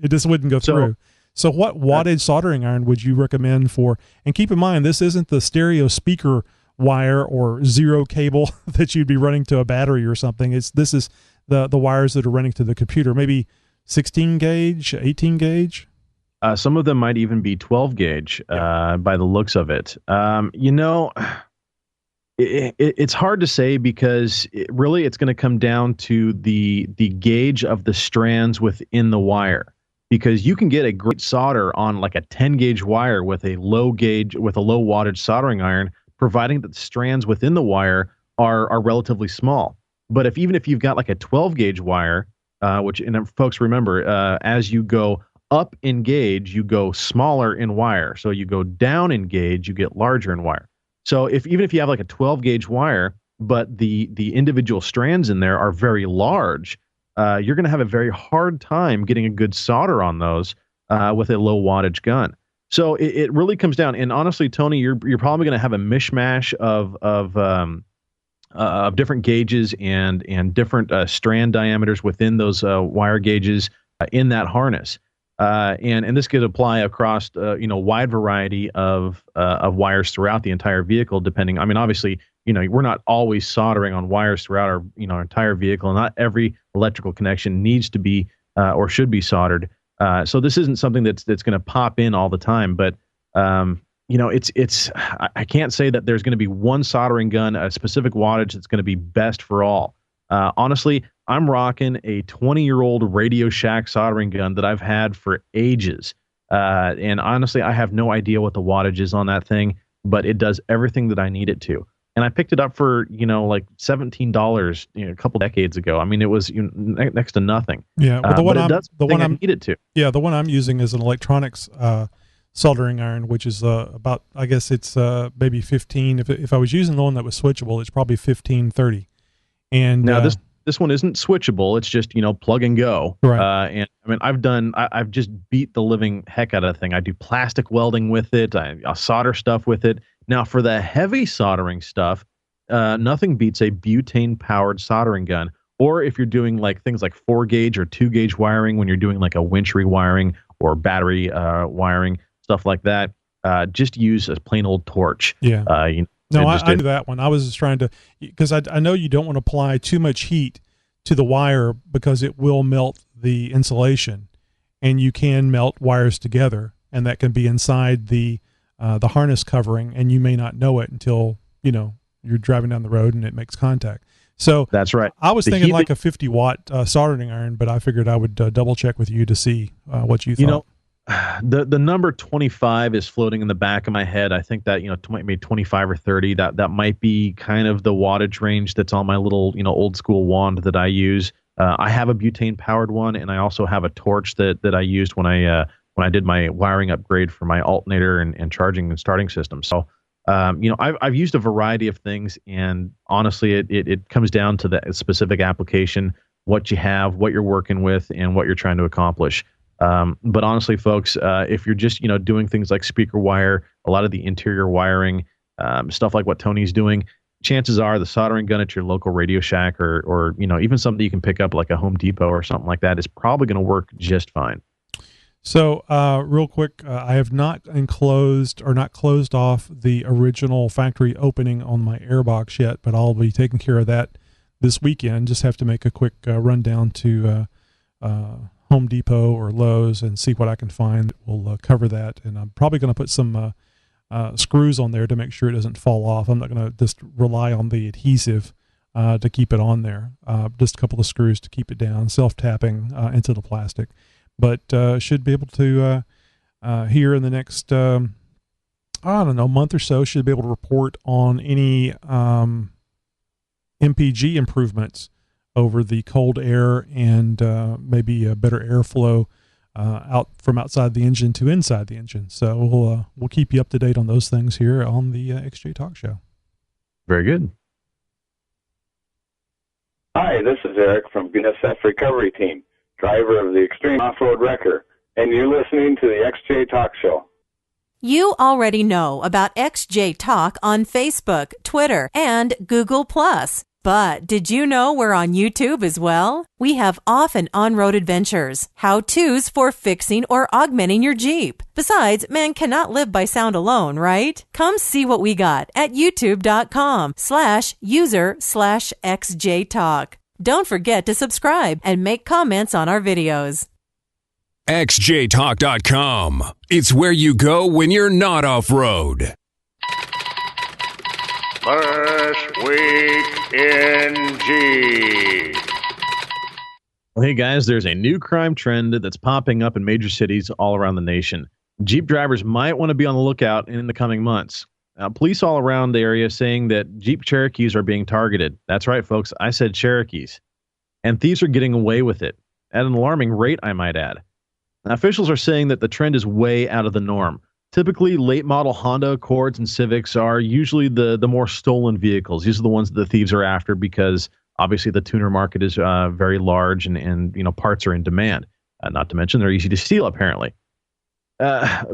It just wouldn't go through. So what wattage soldering iron would you recommend for, and keep in mind, this isn't the stereo speaker wire or zero cable that you'd be running to a battery or something. This is the wires that are running to the computer, maybe 16 gauge, 18 gauge. Some of them might even be 12 gauge by the looks of it. It's hard to say, because it's going to come down to the gauge of the strands within the wire, because you can get a great solder on like a 10 gauge wire with a low wattage soldering iron, providing that the strands within the wire are relatively small. But even if you've got like a 12 gauge wire, which, and folks remember, as you go up in gauge, you go smaller in wire. So you go down in gauge, you get larger in wire. So even if you have like a 12 gauge wire, but the individual strands in there are very large, you're going to have a very hard time getting a good solder on those with a low wattage gun. So it really comes down, and honestly, Tony, you're probably going to have a mishmash of different gauges and different strand diameters within those wire gauges in that harness, and this could apply across wide variety of wires throughout the entire vehicle. Depending, I mean, obviously, we're not always soldering on wires throughout our entire vehicle. Not every electrical connection needs to be or should be soldered. So this isn't something that's going to pop in all the time, but I can't say that there's going to be one soldering gun, a specific wattage that's going to be best for all. Honestly, I'm rocking a 20-year-old Radio Shack soldering gun that I've had for ages. And honestly, I have no idea what the wattage is on that thing, but it does everything that I need it to. And I picked it up for, like $17, a couple decades ago. I mean, it was next to nothing. Yeah, well, the one I need it to. Yeah, the one I'm using is an electronics soldering iron, which is about, I guess it's maybe 15. If I was using the one that was switchable, it's probably 15-30. And now this one isn't switchable. It's just plug and go. Right. And I mean, I've just beat the living heck out of the thing. I do plastic welding with it. I solder stuff with it. Now, for the heavy soldering stuff, nothing beats a butane-powered soldering gun. Or if you're doing like things like 4-gauge or 2-gauge wiring, when you're doing like a winch rewiring or battery wiring, stuff like that, just use a plain old torch. Yeah. No, I knew that one. I was just trying to, because I know you don't want to apply too much heat to the wire because it will melt the insulation, and you can melt wires together, and that can be inside the harness covering, and you may not know it until you're driving down the road and it makes contact. So that's right. I was thinking like a 50-watt soldering iron, but I figured I would double check with you to see what you thought. The number 25 is floating in the back of my head. I think that maybe 25 or 30. That might be kind of the wattage range that's on my little old school wand that I use. I have a butane powered one, and I also have a torch that I used when I did my wiring upgrade for my alternator and charging and starting system. So I've used a variety of things, and honestly, it comes down to the specific application, what you have, what you're working with, and what you're trying to accomplish. But honestly, folks, if you're just, doing things like speaker wire, a lot of the interior wiring, stuff like what Tony's doing, chances are the soldering gun at your local Radio Shack or even something you can pick up like a Home Depot or something like that is probably going to work just fine. So, real quick, I have not closed off the original factory opening on my airbox yet, but I'll be taking care of that this weekend. Just have to make a quick run down to Home Depot or Lowe's and see what I can find that will cover that. And I'm probably going to put some screws on there to make sure it doesn't fall off. I'm not going to just rely on the adhesive to keep it on there. Just a couple of screws to keep it down, self-tapping into the plastic. But should be able to, here in the next, month or so, should be able to report on any MPG improvements over the cold air and maybe a better airflow out from outside the engine to inside the engine. So we'll keep you up to date on those things here on the XJ Talk Show. Very good. Hi, this is Eric from BNSF Recovery Team, driver of the Extreme Off-Road Wrecker, and you're listening to the XJ Talk Show. You already know about XJ Talk on Facebook, Twitter, and Google+. But did you know we're on YouTube as well? We have off and on-road adventures, how-tos for fixing or augmenting your Jeep. Besides, man cannot live by sound alone, right? Come see what we got at youtube.com/user/XJTalk. Don't forget to subscribe and make comments on our videos. xjtalk.com. It's where you go when you're not off-road. First Week in Jeep. Well, hey guys, there's a new crime trend that's popping up in major cities all around the nation. Jeep drivers might want to be on the lookout in the coming months. Police all around the area saying that Jeep Cherokees are being targeted. That's right, folks. I said Cherokees. And thieves are getting away with it at an alarming rate, I might add. Now, officials are saying that the trend is way out of the norm. Typically, late-model Honda Accords and Civics are usually the more stolen vehicles. These are the ones that the thieves are after because, obviously, the tuner market is very large and parts are in demand. Not to mention, they're easy to steal, apparently.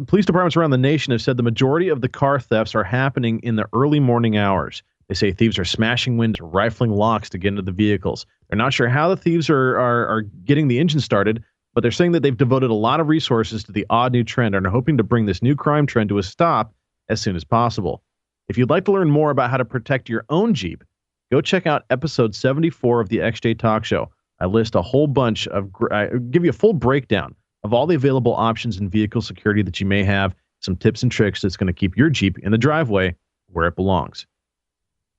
Police departments around the nation have said the majority of the car thefts are happening in the early morning hours. They say thieves are smashing windows, rifling locks to get into the vehicles. They're not sure how the thieves are getting the engine started, but they're saying that they've devoted a lot of resources to the odd new trend and are hoping to bring this new crime trend to a stop as soon as possible. If you'd like to learn more about how to protect your own Jeep, go check out episode 74 of the XJ Talk Show. I list a whole bunch of, I give you a full breakdown of all the available options in vehicle security that you may have, some tips and tricks that's going to keep your Jeep in the driveway where it belongs.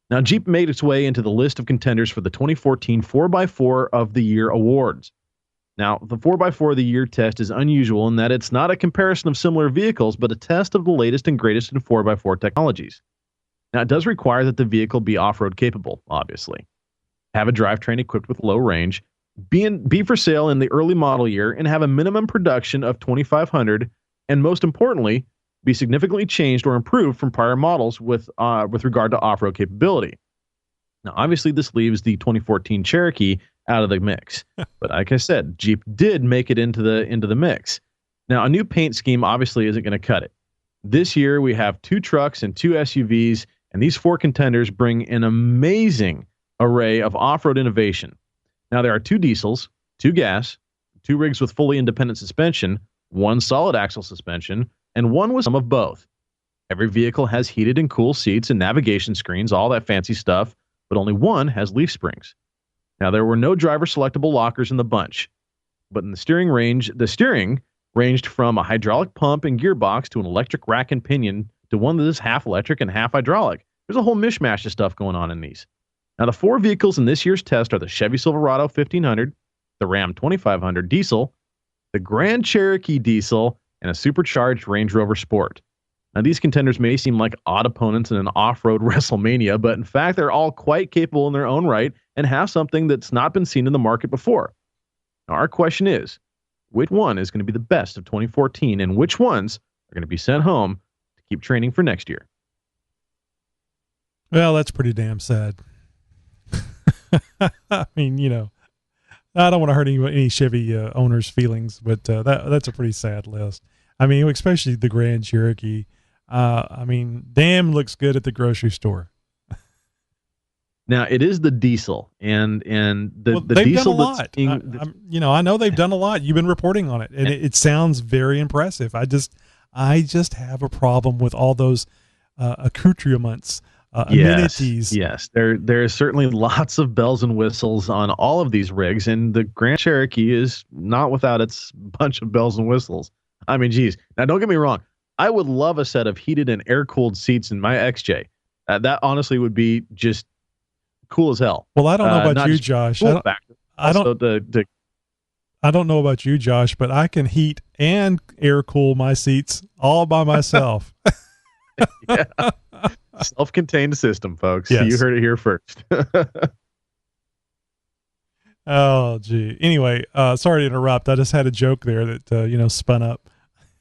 Now, Jeep made its way into the list of contenders for the 2014 4x4 of the Year awards. Now, the 4x4 of the Year test is unusual in that it's not a comparison of similar vehicles, but a test of the latest and greatest in 4x4 technologies. Now, it does require that the vehicle be off-road capable, obviously. Have a drivetrain equipped with low range, be for sale in the early model year, and have a minimum production of 2,500, and most importantly, be significantly changed or improved from prior models with regard to off-road capability. Now, obviously, this leaves the 2014 Cherokee out of the mix. But like I said, Jeep did make it into the mix. Now, a new paint scheme obviously isn't going to cut it. This year, we have 2 trucks and 2 SUVs, and these 4 contenders bring an amazing array of off-road innovation. Now, there are 2 diesels, 2 gas, 2 rigs with fully independent suspension, 1 solid axle suspension, and 1 with some of both. Every vehicle has heated and cool seats and navigation screens, all that fancy stuff, but only 1 has leaf springs. Now, there were no driver selectable lockers in the bunch, but in the steering ranged from a hydraulic pump and gearbox to an electric rack and pinion to one that is half electric and half hydraulic. There's a whole mishmash of stuff going on in these. Now, the 4 vehicles in this year's test are the Chevy Silverado 1500, the Ram 2500 diesel, the Grand Cherokee diesel, and a supercharged Range Rover Sport. Now, these contenders may seem like odd opponents in an off-road WrestleMania, but in fact, they're all quite capable in their own right and have something that's not been seen in the market before. Now, our question is, which one is going to be the best of 2014, and which ones are going to be sent home to keep training for next year? Well, that's pretty damn sad. I mean, I don't want to hurt any Chevy owners' feelings, but that's a pretty sad list. I mean, especially the Grand Cherokee. Damn looks good at the grocery store. Now, it is the diesel, and the diesel that's being, I know they've done a lot. You've been reporting on it, and it sounds very impressive. I just have a problem with all those accoutrements amenities. Yes, there's certainly lots of bells and whistles on all of these rigs, and the Grand Cherokee is not without its bunch of bells and whistles. I mean, geez. Now, don't get me wrong. I would love a set of heated and air-cooled seats in my XJ. That honestly would be just cool as hell. Well, I don't know about you, Josh. I don't know about you, Josh, but I can heat and air cool my seats all by myself. Yeah. Self-contained system, folks. Yes. You heard it here first. Oh, gee. Anyway, sorry to interrupt. I just had a joke there that, spun up.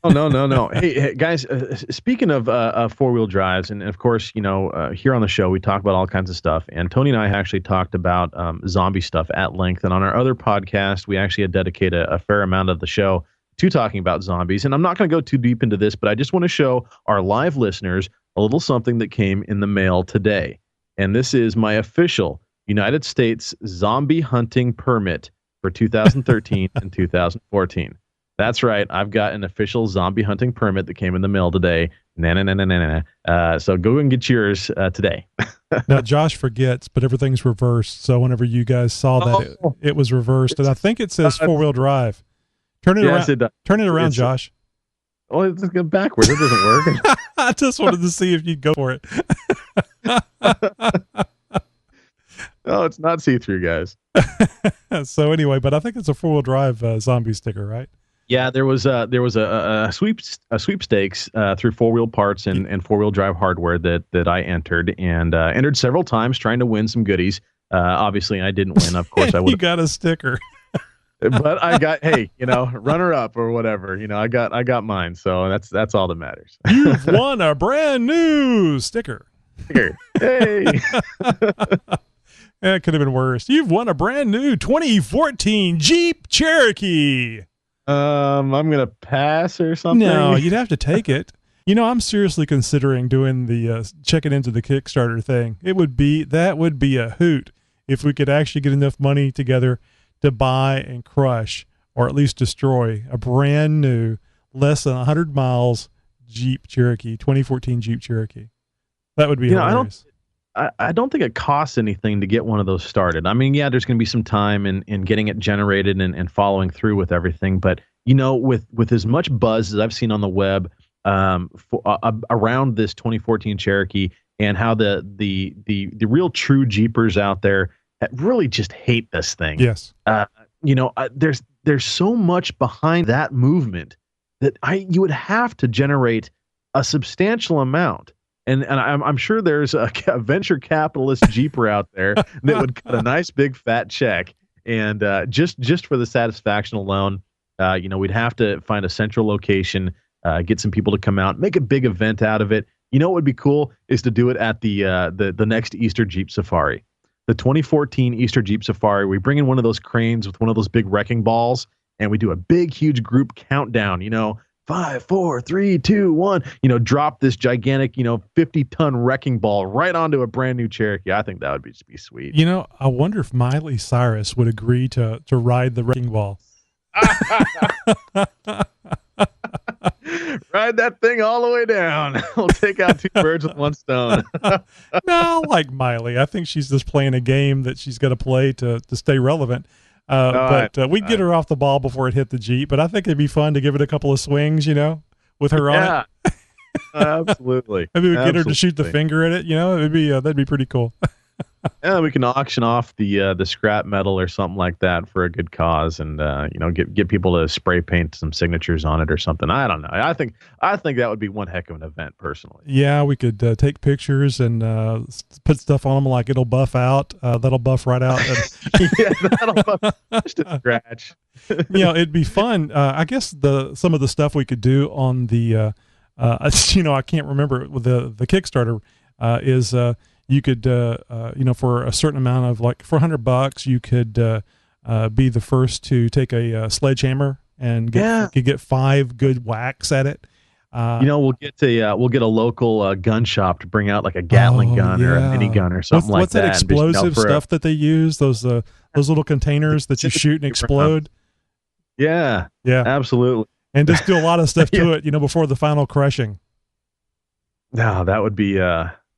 Oh, no. Hey, guys, speaking of four-wheel drives, and of course, here on the show, we talk about all kinds of stuff. And Tony and I actually talked about zombie stuff at length. And on our other podcast, we actually had dedicated a fair amount of the show to talking about zombies. And I'm not going to go too deep into this, but I just want to show our live listeners a little something that came in the mail today. And this is my official United States zombie hunting permit for 2013 and 2014. That's right. I've got an official zombie hunting permit that came in the mail today. So go and get yours today. Now, Josh forgets, but everything's reversed. So whenever you guys saw that, it was reversed. And I think it says four-wheel drive. Turn it around. Turn it around, Josh. Oh, it's going backwards. It doesn't work. I just wanted to see if you'd go for it. No, it's not see-through, guys. So anyway, but I think it's a four-wheel drive zombie sticker, right? Yeah, there was a sweepstakes through Four Wheel Parts and four-wheel drive hardware that I entered entered several times trying to win some goodies. Obviously, I didn't win. Of course, I would. You got a sticker. But I got, runner up or whatever. I got mine. So that's all that matters. You've won a brand new sticker. Hey. It could have been worse. You've won a brand new 2014 Jeep Cherokee. I'm gonna pass or something. No, you'd have to take it. I'm seriously considering doing the checking into the Kickstarter thing. That would be a hoot if we could actually get enough money together to buy and crush, or at least destroy, a brand new, less than 100 miles Jeep Cherokee, 2014 Jeep Cherokee. That would be hilarious. I don't think it costs anything to get one of those started. I mean, yeah, there's going to be some time in getting it generated and following through with everything. But, with as much buzz as I've seen on the web around this 2014 Cherokee and how the real true Jeepers out there really just hate this thing. Yes. There's so much behind that movement that you would have to generate a substantial amount. And I'm sure there's a venture capitalist Jeeper out there that would cut a nice big fat check. And just for the satisfaction alone, we'd have to find a central location, get some people to come out, make a big event out of it. What would be cool is to do it at the next Easter Jeep Safari. The 2014 Easter Jeep Safari, we bring in one of those cranes with one of those big wrecking balls, and we do a big, huge group countdown, 5, 4, 3, 2, 1, drop this gigantic, 50-ton wrecking ball right onto a brand new Cherokee. I think that would be sweet. I wonder if Miley Cyrus would agree to ride the wrecking ball. Ride that thing all the way down. We'll take out two birds with one stone. No, like Miley. I think she's just playing a game that she's got to play to stay relevant. We'd get her off the ball before it hit the Jeep, but I think it'd be fun to give it a couple of swings, with her on it. Absolutely. Maybe we get her to shoot the finger at it, it'd be, that'd be pretty cool. Yeah, we can auction off the scrap metal or something like that for a good cause, and get people to spray paint some signatures on it or something. I don't know. I think that would be one heck of an event, personally. Yeah, we could take pictures and put stuff on them like it'll buff out. That'll buff right out. Yeah, that'll buff just a scratch. It'd be fun. I guess some of the stuff we could do on the I can't remember with the Kickstarter is. You could, for a certain amount of for $100, you could be the first to take a sledgehammer and get 5 good whacks at it. We'll get a local gun shop to bring out like a Gatling gun or a minigun or something like that. What's that explosive stuff that they use? Those little containers that you shoot and explode. Yeah, absolutely. And just do a lot of stuff to it, before the final crushing. No, that would be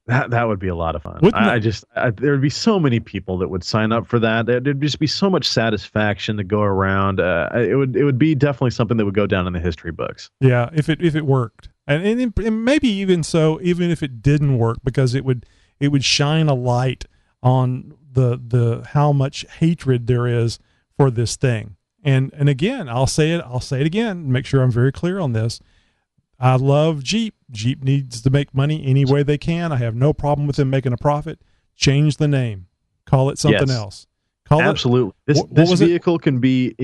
That would be a lot of fun. Wouldn't There would be so many people that would sign up for that. There'd just be so much satisfaction to go around. It would be definitely something that would go down in the history books. Yeah, if it worked, and maybe even so, even if it didn't work, because it would shine a light on the how much hatred there is for this thing. And again, I'll say it again. Make sure I'm very clear on this. I love Jeep. Jeep needs to make money any way they can. I have no problem with them making a profit. Change the name. Call it something else. Absolutely. This vehicle can be,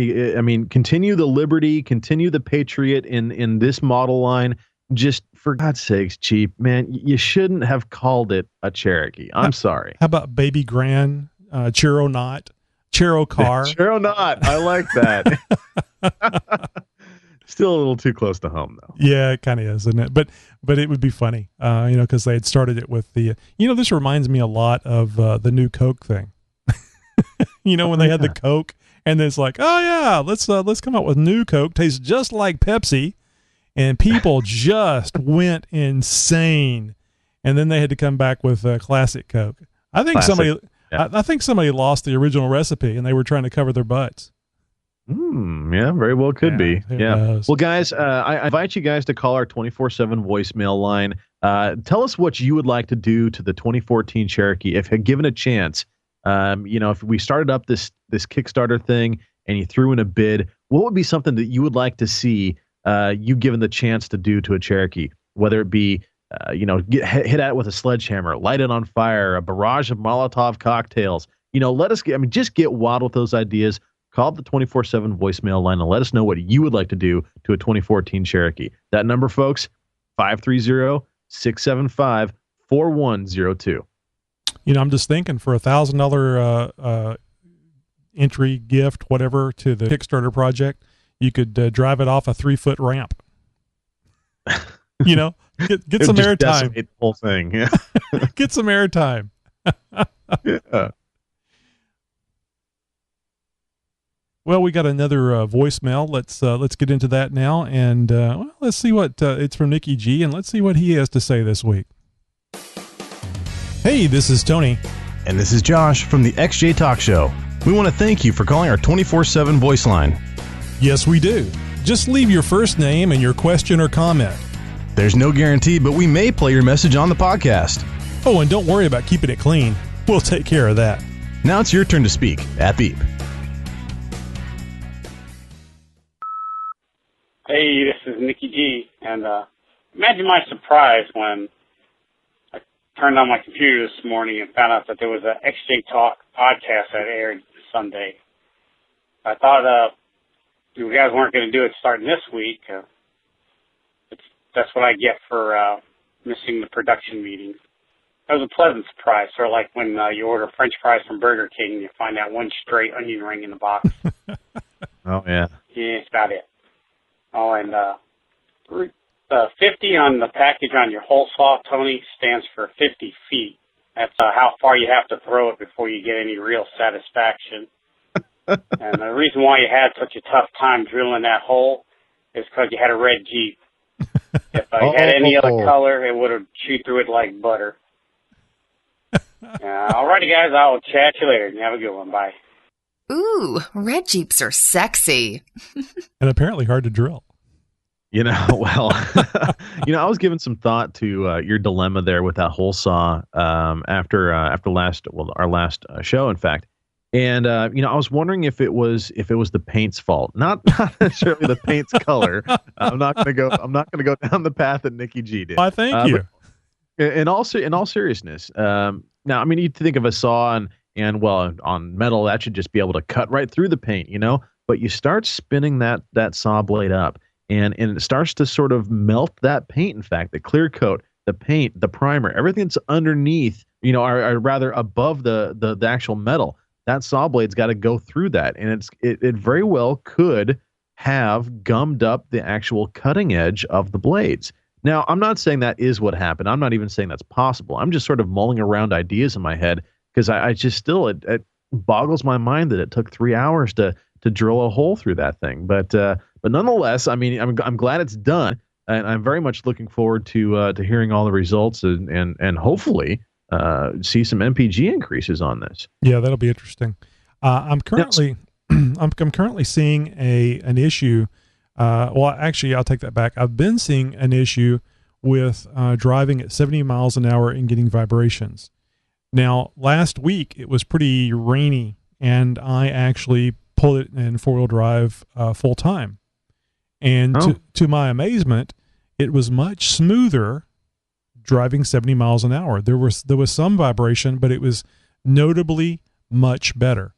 continue the Liberty, continue the Patriot in this model line. Just for God's sakes, Jeep, man, you shouldn't have called it a Cherokee. I'm sorry. How about Baby Grand, Chero Car? Chero Not. I like that. Still a little too close to home, though. Yeah, it kind of is, isn't it? But it would be funny, because they had started it with the, this reminds me a lot of the new Coke thing. When they had the Coke, and then it's like, oh yeah, let's come up with new Coke, tastes just like Pepsi, and people just went insane. And then they had to come back with classic Coke. I think somebody lost the original recipe, and they were trying to cover their butts. Yeah, very well could be. Yeah. Well, guys, I invite you guys to call our 24/7 voicemail line. Tell us what you would like to do to the 2014 Cherokee if given a chance. If we started up this Kickstarter thing and you threw in a bid, what would be something that you would like to see you given the chance to do to a Cherokee? Whether it be, hit at it with a sledgehammer, light it on fire, a barrage of Molotov cocktails. Just get wild with those ideas. Call the 24/7 voicemail line and let us know what you would like to do to a 2014 Cherokee. That number, folks, 530-675-4102. I'm just thinking for $1,000 entry gift, whatever, to the Kickstarter project, you could drive it off a 3-foot ramp. Get some airtime. The whole thing. Yeah. Get some airtime. Yeah. Well, we got another voicemail. Let's get into that now, and let's see what it's from Nikki G, and let's see what he has to say this week. Hey, this is Tony. And this is Josh from the XJ Talk Show. We want to thank you for calling our 24/7 voice line. Yes, we do. Just leave your first name and your question or comment. There's no guarantee, but we may play your message on the podcast. Oh, and don't worry about keeping it clean. We'll take care of that. Now it's your turn to speak at Beep. Hey, this is Nikki G, and imagine my surprise when I turned on my computer this morning and found out that there was an XJ Talk podcast that aired Sunday. I thought you guys weren't going to do it starting this week. That's what I get for missing the production meeting. That was a pleasant surprise, sort of like when you order French fries from Burger King and you find that one stray onion ring in the box. Oh, yeah. Yeah, that's about it. Oh, and 50 on the package on your hole saw, Tony, stands for 50 feet. That's how far you have to throw it before you get any real satisfaction. And the reason why you had such a tough time drilling that hole is because you had a red Jeep. If you had any other color, it would have chewed through it like butter. All righty, guys. I'll chat you later. Have a good one. Bye. Ooh, red Jeeps are sexy. And apparently hard to drill. Well, I was giving some thought to your dilemma there with that hole saw after our last show, in fact. And I was wondering if it was the paint's fault, not necessarily the paint's color. I'm not gonna go down the path that Nikki G did. I thank you. In all seriousness, now you think of a saw and on metal that should just be able to cut right through the paint, But you start spinning that saw blade up, and it starts to sort of melt that paint. In fact, the clear coat, the paint, the primer, everything that's underneath, or rather above the actual metal. That saw blade's got to go through that, and it very well could have gummed up the actual cutting edge of the blades. Now, I'm not saying that is what happened. I'm not even saying that's possible. I'm just sort of mulling around ideas in my head because I just still it boggles my mind that it took 3 hours to drill a hole through that thing. But nonetheless, I'm glad it's done. and I'm very much looking forward to hearing all the results and hopefully see some MPG increases on this. Yeah, that'll be interesting. I'm currently I'm currently seeing an issue. Well, actually, I'll take that back. I've been seeing an issue with driving at 70 miles an hour and getting vibrations. Now, last week it was pretty rainy, and I actually pulled it in four-wheel drive full time. And to my amazement, it was much smoother driving 70 miles an hour. There was some vibration, but it was notably much better.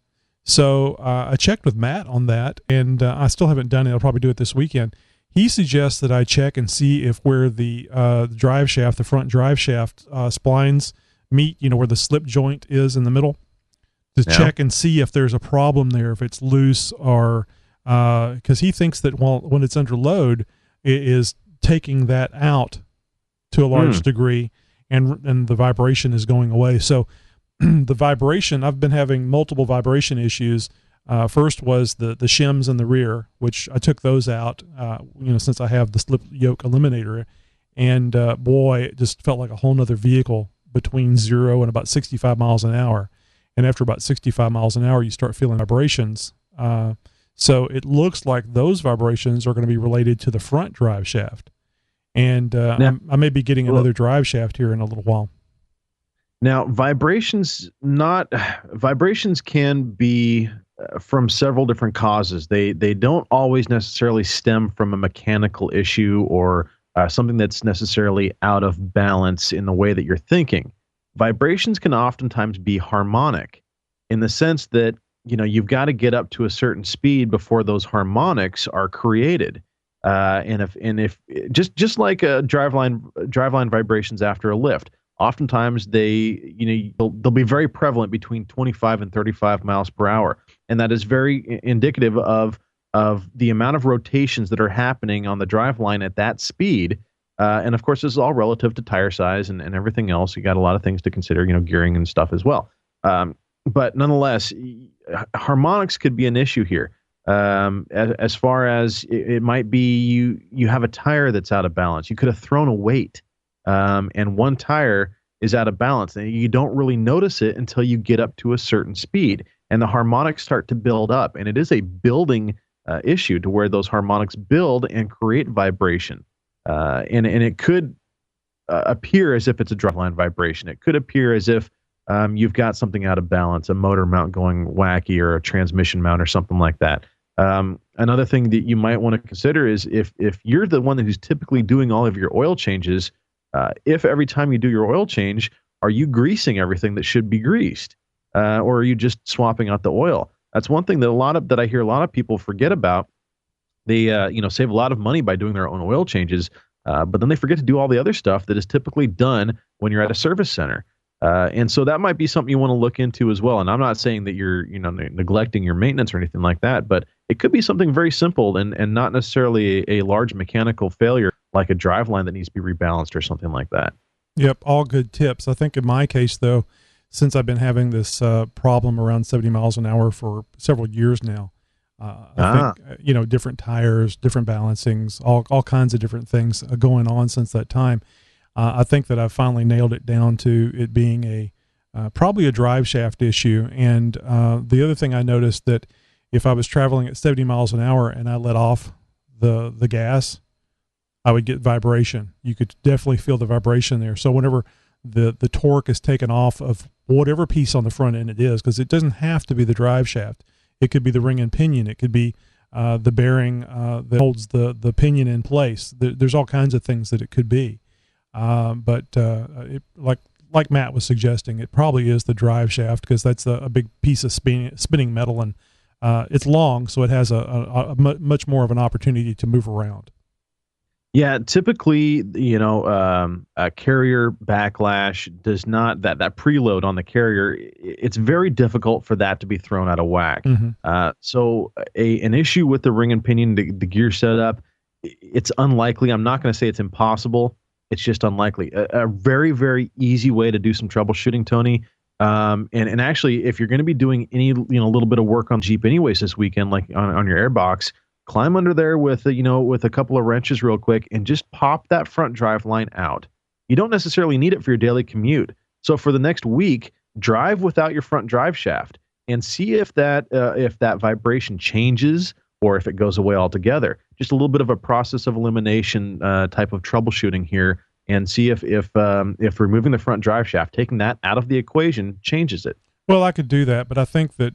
So I checked with Matt on that, and I still haven't done it. I'll probably do it this weekend. He suggests that I check and see if where the drive shaft, the front drive shaft splines meet, where the slip joint is in the middle, to check and see if there's a problem there, if it's loose, or because he thinks that when it's under load, it is taking that out to a large degree, and the vibration is going away. So the vibration, I've been having multiple vibration issues. First was the shims in the rear, which I took those out, since I have the slip yoke eliminator, and boy, it just felt like a whole nother vehicle between 0 and about 65 miles an hour. And after about 65 miles an hour, you start feeling vibrations. So it looks like those vibrations are going to be related to the front drive shaft. And I may be getting another drive shaft here in a little while. Now, vibrations can be from several different causes. They don't always necessarily stem from a mechanical issue or something that's necessarily out of balance in the way that you're thinking. Vibrations can oftentimes be harmonic in the sense that, you've got to get up to a certain speed before those harmonics are created. And if just like driveline vibrations after a lift, oftentimes they'll be very prevalent between 25 and 35 miles per hour, and that is very indicative of the amount of rotations that are happening on the driveline at that speed. And of course, this is all relative to tire size and everything else. You got a lot of things to consider, gearing and stuff as well. But nonetheless, harmonics could be an issue here. As far as it might be, you have a tire that's out of balance. You could have thrown a weight, and one tire is out of balance, and you don't really notice it until you get up to a certain speed, and the harmonics start to build up. And it is a building issue to where those harmonics build and create vibration. And it could appear as if it's a driveline vibration. It could appear as if you've got something out of balance, a motor mount going wacky, or a transmission mount, or something like that. Another thing that you might want to consider is if you're the one who's typically doing all of your oil changes, if every time you do your oil change, are you greasing everything that should be greased, or are you just swapping out the oil? That's one thing that I hear a lot of people forget about. They save a lot of money by doing their own oil changes, but then they forget to do all the other stuff that is typically done when you're at a service center. And so that might be something you want to look into as well. And I'm not saying that you're, neglecting your maintenance or anything like that, but it could be something very simple and not necessarily a large mechanical failure like a driveline that needs to be rebalanced or something like that. Yep. All good tips. I think in my case, though, since I've been having this problem around 70 miles an hour for several years now, I think, different tires, different balancings, all kinds of different things going on since that time. I think that I've finally nailed it down to it being probably a drive shaft issue. And the other thing I noticed, that if I was traveling at 70 miles an hour and I let off the gas, I would get vibration. You could definitely feel the vibration there. So whenever the torque is taken off of whatever piece on the front end it is, because it doesn't have to be the drive shaft. It could be the ring and pinion. It could be the bearing that holds the pinion in place. There's all kinds of things that it could be. But like Matt was suggesting, it probably is the drive shaft, because that's a big piece of spinning metal, and it's long, so it has a much more of an opportunity to move around. Yeah, typically, a carrier backlash does not, that preload on the carrier, it's very difficult for that to be thrown out of whack. Mm-hmm. So an issue with the ring and pinion, the gear setup, it's unlikely. I'm not going to say it's impossible. It's just unlikely. A very, very easy way to do some troubleshooting, Tony. And actually, if you're going to be doing any, little bit of work on Jeep anyways this weekend, like on your airbox, climb under there with a couple of wrenches real quick and just pop that front drive line out. You don't necessarily need it for your daily commute. So for the next week, drive without your front drive shaft and see if that vibration changes or if it goes away altogether. Just a little bit of a process of elimination type of troubleshooting here, and see if removing the front drive shaft, taking that out of the equation, changes it. Well, I could do that, but I think that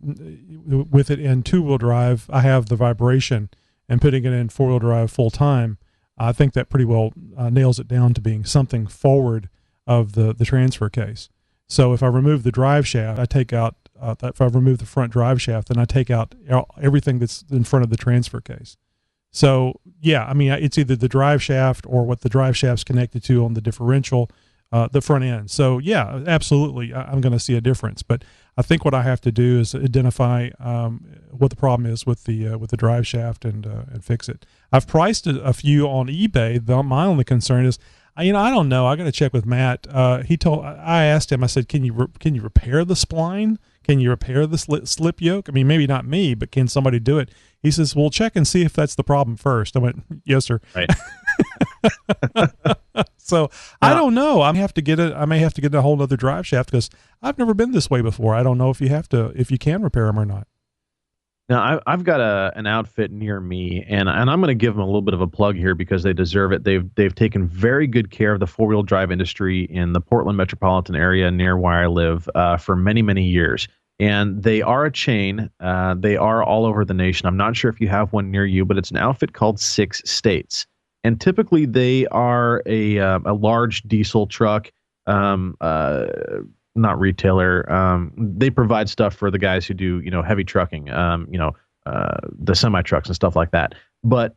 with it in two-wheel drive, I have the vibration, and putting it in four-wheel drive full time, I think that pretty well nails it down to being something forward of the transfer case. So if I remove the drive shaft, I take out, if I remove the front drive shaft, then I take out everything that's in front of the transfer case. So, yeah, I mean, it's either the drive shaft or what the drive shaft's connected to on the differential, the front end. So, yeah, absolutely, I'm going to see a difference. But I think what I have to do is identify what the problem is with the drive shaft and fix it. I've priced a few on eBay. My only concern is, I don't know. I got to check with Matt. I asked him. I said, "Can you repair the spline? Can you repair the slip yoke? I mean, maybe not me, but can somebody do it?" He says, "Well, check and see if that's the problem first." I went, "Yes, sir." Right. So I don't know. I may have to get a whole other drive shaft because I've never been this way before. I don't know if you can repair them or not. Now, I've got an outfit near me, and I'm going to give them a little bit of a plug here because they deserve it. They've taken very good care of the four-wheel drive industry in the Portland metropolitan area near where I live for many, many years. And they are a chain. They are all over the nation. I'm not sure if you have one near you, but it's an outfit called 6 States. And typically they are a large diesel truck, not retailer. They provide stuff for the guys who do, heavy trucking, the semi trucks and stuff like that. But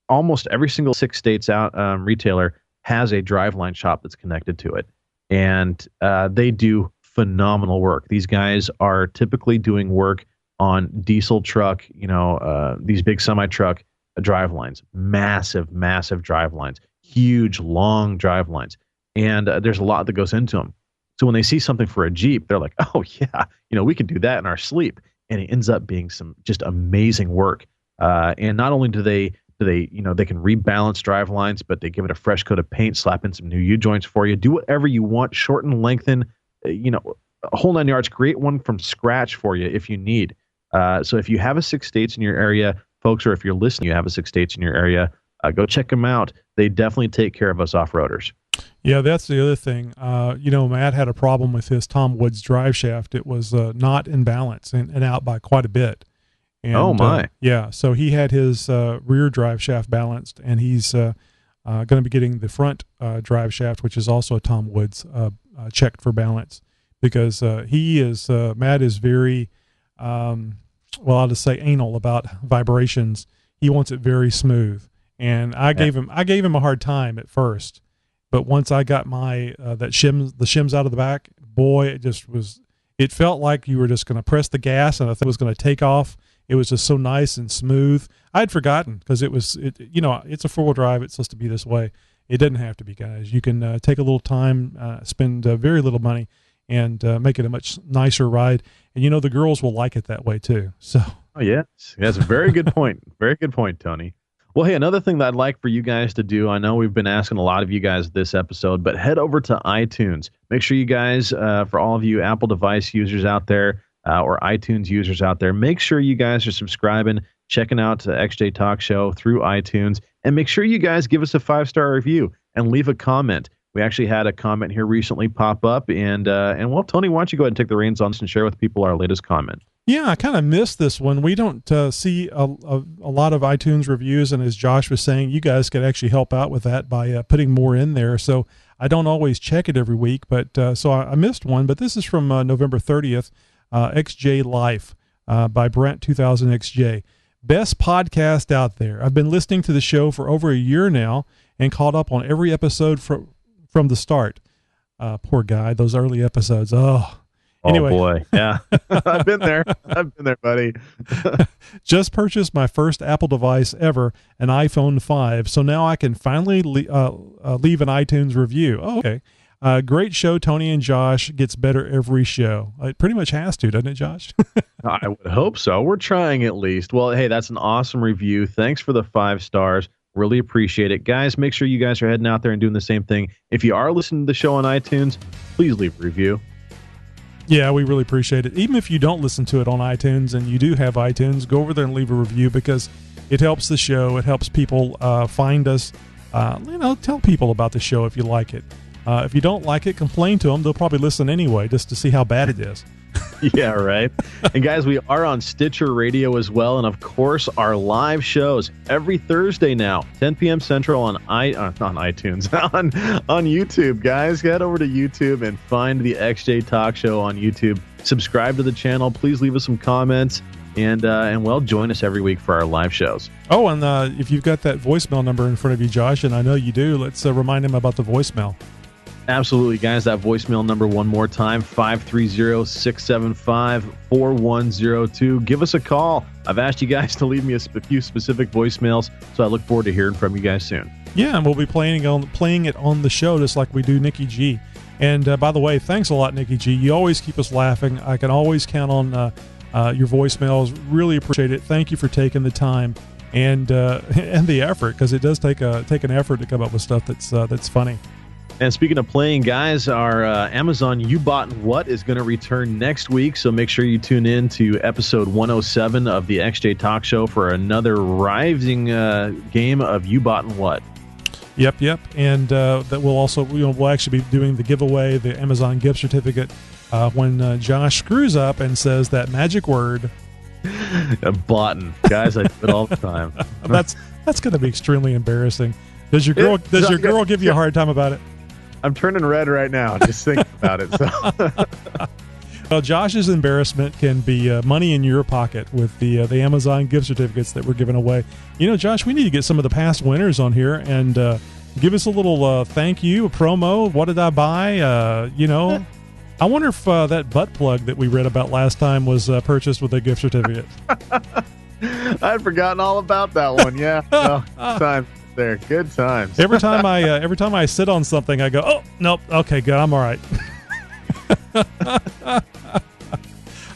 almost every single 6 States out retailer has a driveline shop that's connected to it, and they do phenomenal work. These guys are typically doing work on diesel truck, these big semi truck drive lines, massive drive lines, huge long drive lines, and there's a lot that goes into them. So when they see something for a Jeep, they're like, "Oh yeah, we can do that in our sleep," and it ends up being some just amazing work. And not only do they they can rebalance drive lines, but they give it a fresh coat of paint, slap in some new U-joints for you, do whatever you want, shorten, lengthen, a whole 9 yards, create one from scratch for you if you need. So if you have a 6 States in your area, folks, or if you're listening, you have a 6 States in your area, go check them out. They definitely take care of us off-roaders. Yeah, that's the other thing. Matt had a problem with his Tom Woods drive shaft. It was not in balance and out by quite a bit. And, oh, my. Yeah, so he had his rear drive shaft balanced, and he's going to be getting the front drive shaft, which is also a Tom Woods, checked for balance, because Matt is very, I'll just say anal about vibrations. He wants it very smooth. And I gave him a hard time at first. But once I got my the shims out of the back, boy, it felt like you were just going to press the gas and I thought it was going to take off. It was just so nice and smooth. I'd forgotten because it's a 4-wheel drive. It's supposed to be this way. It doesn't have to be, guys. You can take a little time, spend very little money, and make it a much nicer ride. And the girls will like it that way too. So. Oh yes, that's a very good point. Very good point, Tony. Well, hey, another thing that I'd like for you guys to do, I know we've been asking a lot of you guys this episode, but head over to iTunes. Make sure you guys, for all of you Apple device users out there or iTunes users out there, make sure you guys are subscribing, checking out XJ Talk Show through iTunes, and make sure you guys give us a 5-star review and leave a comment. We actually had a comment here recently pop up, and well, Tony, why don't you go ahead and take the reins on this and share with people our latest comment? Yeah, I kind of missed this one. We don't see a lot of iTunes reviews, and as Josh was saying, you guys could actually help out with that by putting more in there. So I don't always check it every week, but so I missed one. But this is from November 30th, XJ Life by Brent 2000 XJ. Best podcast out there. I've been listening to the show for over a year now and caught up on every episode from the start. Poor guy, those early episodes. Anyway. Oh boy, yeah, I've been there, buddy. Just purchased my first Apple device ever, an iPhone 5. So now I can finally leave an iTunes review. Oh, okay. Great show, Tony and Josh. Gets better every show. It pretty much has to, doesn't it, Josh? I would hope so. We're trying at least. Well, hey, that's an awesome review. Thanks for the 5 stars. Really appreciate it. Guys, make sure you guys are heading out there and doing the same thing. If you are listening to the show on iTunes, please leave a review. Yeah, we really appreciate it. Even if you don't listen to it on iTunes and you do have iTunes, go over there and leave a review because it helps the show. It helps people find us. Tell people about the show if you like it. If you don't like it, complain to them. They'll probably listen anyway just to see how bad it is. Yeah, right. And guys, we are on Stitcher Radio as well. And of course, our live shows every Thursday now, 10 p.m. Central on iTunes, on YouTube. Guys, head over to YouTube and find the XJ Talk Show on YouTube. Subscribe to the channel. Please leave us some comments and join us every week for our live shows. Oh, and if you've got that voicemail number in front of you, Josh, and I know you do, let's remind him about the voicemail. Absolutely, guys. That voicemail number one more time, 530-675-4102. Give us a call. I've asked you guys to leave me a few specific voicemails, so I look forward to hearing from you guys soon. Yeah, and we'll be playing it on the show just like we do Nikki G. And by the way, thanks a lot, Nikki G. You always keep us laughing. I can always count on your voicemails. Really appreciate it. Thank you for taking the time and the effort, because it does take an effort to come up with stuff that's funny. And speaking of playing, guys, our Amazon You Bought What is going to return next week, so make sure you tune in to episode 107 of the XJ Talk Show for another rising game of You Bought What. Yep. And that will also we'll actually be doing the giveaway, the Amazon gift certificate, when Josh screws up and says that magic word. Boughten. Guys, I do it all the time. That's going to be extremely embarrassing. Does your girl give you a hard time about it? I'm turning red right now just thinking about it. So. Well, Josh's embarrassment can be money in your pocket with the Amazon gift certificates that we're giving away. Josh, we need to get some of the past winners on here and give us a little thank you, a promo. What did I buy? I wonder if that butt plug that we read about last time was purchased with a gift certificate. I'd forgotten all about that one. Yeah. Time. There, good times. Every time I sit on something, I go, oh nope, okay, good, I'm all right.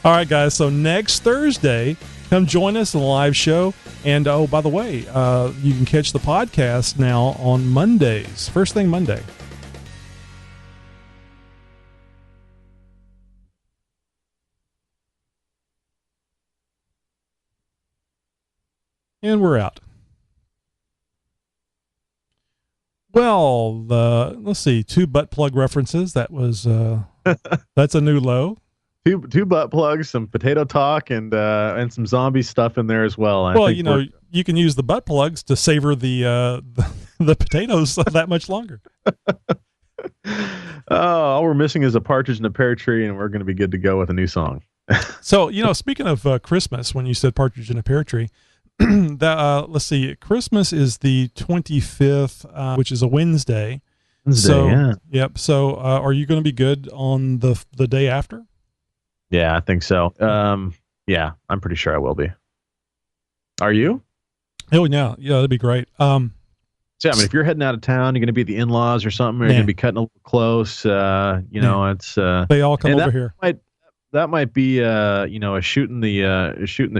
All right, guys. So next Thursday, come join us in the live show. And oh, by the way, you can catch the podcast now on Mondays. First thing Monday. And we're out. Well, let's see, 2 butt plug references. That was that's a new low. Two butt plugs, some potato talk, and some zombie stuff in there as well. Well, you can use the butt plugs to savor the potatoes that much longer. All we're missing is a partridge in a pear tree, and we're going to be good to go with a new song. So, speaking of Christmas, when you said partridge in a pear tree, let's see, Christmas is the 25th, which is a Wednesday. Yeah. Yep. So, are you going to be good on the day after? Yeah, I think so. Yeah, I'm pretty sure I will be. Are you? Oh, yeah. Yeah, that'd be great. So, if you're heading out of town, you're going to be at the in-laws or something, or you're going to be cutting a little close. It's they all come over here. That might be a shooting the shit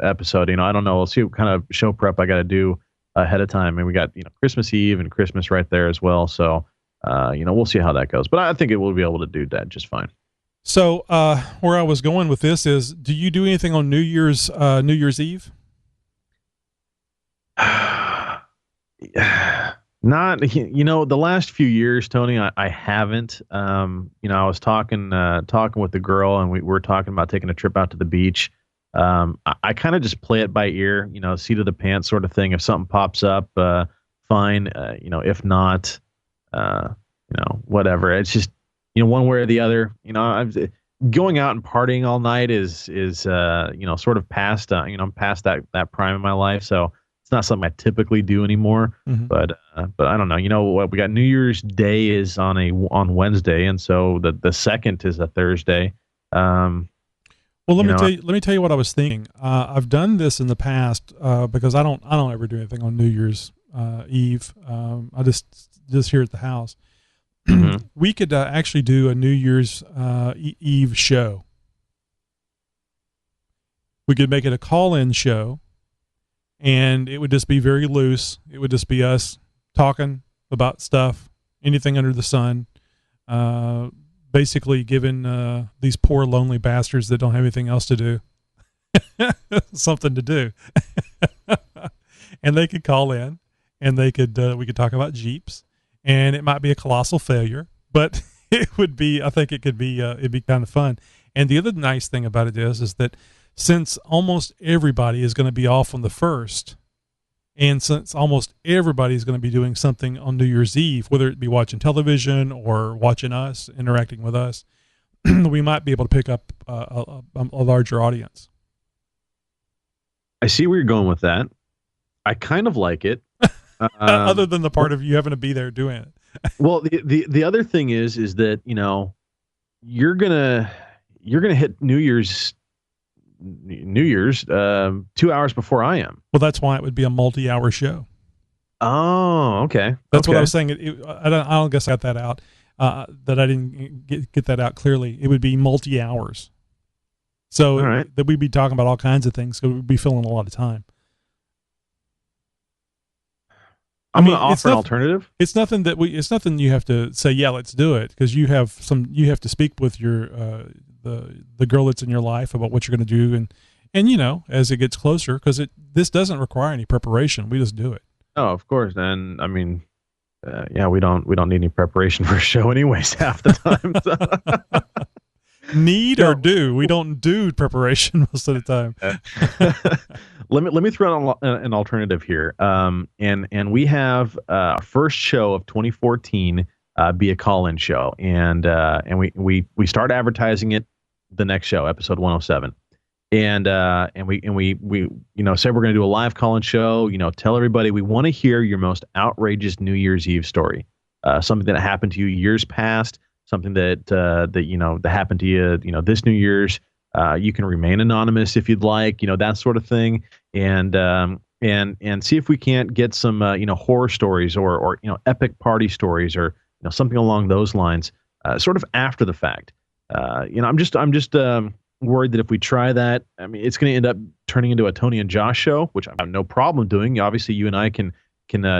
episode. I don't know. We'll see what kind of show prep I got to do ahead of time. And we got Christmas Eve and Christmas right there as well. So we'll see how that goes. But I think it will be able to do that just fine. So where I was going with this is, do you do anything on New Year's Eve? Not, the last few years, Tony, I haven't. I was talking with the girl, and we were talking about taking a trip out to the beach. I kind of just play it by ear, seat of the pants sort of thing. If something pops up, fine. If not, whatever. It's just, one way or the other. Going out and partying all night is sort of past. I'm past that prime in my life, so it's not something I typically do anymore. Mm-hmm. But I don't know. You know what? We got New Year's Day is on Wednesday, and so the second is a Thursday. Well, let me tell you what I was thinking. I've done this in the past because I don't ever do anything on New Year's Eve. I just here at the house. we could actually do a New Year's Eve show. We could make it a call-in show, and it would just be very loose. It would just be us talking about stuff, anything under the sun, basically giving these poor lonely bastards that don't have anything else to do something to do. And they could call in, and they could we could talk about Jeeps, and it might be a colossal failure, but it would be, I think it could be it'd be kind of fun. And the other nice thing about it is that since almost everybody is going to be off on the 1st, and since almost everybody is going to be doing something on New Year's Eve, whether it be watching television or watching us, interacting with us, we might be able to pick up a larger audience. I see where you're going with that. I kind of like it. Other than the part of you having to be there doing it. Well, the other thing is that, you know, you're gonna hit New Year's 2 hours before I am. Well, that's why it would be a multi-hour show. Oh, okay. That's what I was saying. I don't guess I got that out. That I didn't get that out clearly. It would be multi-hours. So that we'd be talking about all kinds of things. So we'd be filling a lot of time. I'm going to offer an alternative. It's nothing you have to say, yeah, let's do it. Because you have to speak with your, the girl that's in your life about what you're going to do. And, you know, as it gets closer, because this doesn't require any preparation. We just do it. Oh, of course. And I mean, yeah, we don't need any preparation for a show anyways half the time. So. Need or do? We don't do preparation most of the time. Let me throw out an alternative here. And we have first show of 2014 be a call-in show, and we start advertising it the next show, episode 107. And we you know, say we're going to do a live call-in show. You know, tell everybody we want to hear your most outrageous New Year's Eve story, something that happened to you years past. Something that you know that happened to you, you know, this New Year's. You can remain anonymous if you'd like, you know, that sort of thing, and see if we can't get some you know, horror stories or you know, epic party stories, or you know, something along those lines, sort of after the fact. You know, I'm just worried that if we try that, I mean, it's going to end up turning into a Tony and Josh show, which I have no problem doing. Obviously, you and I can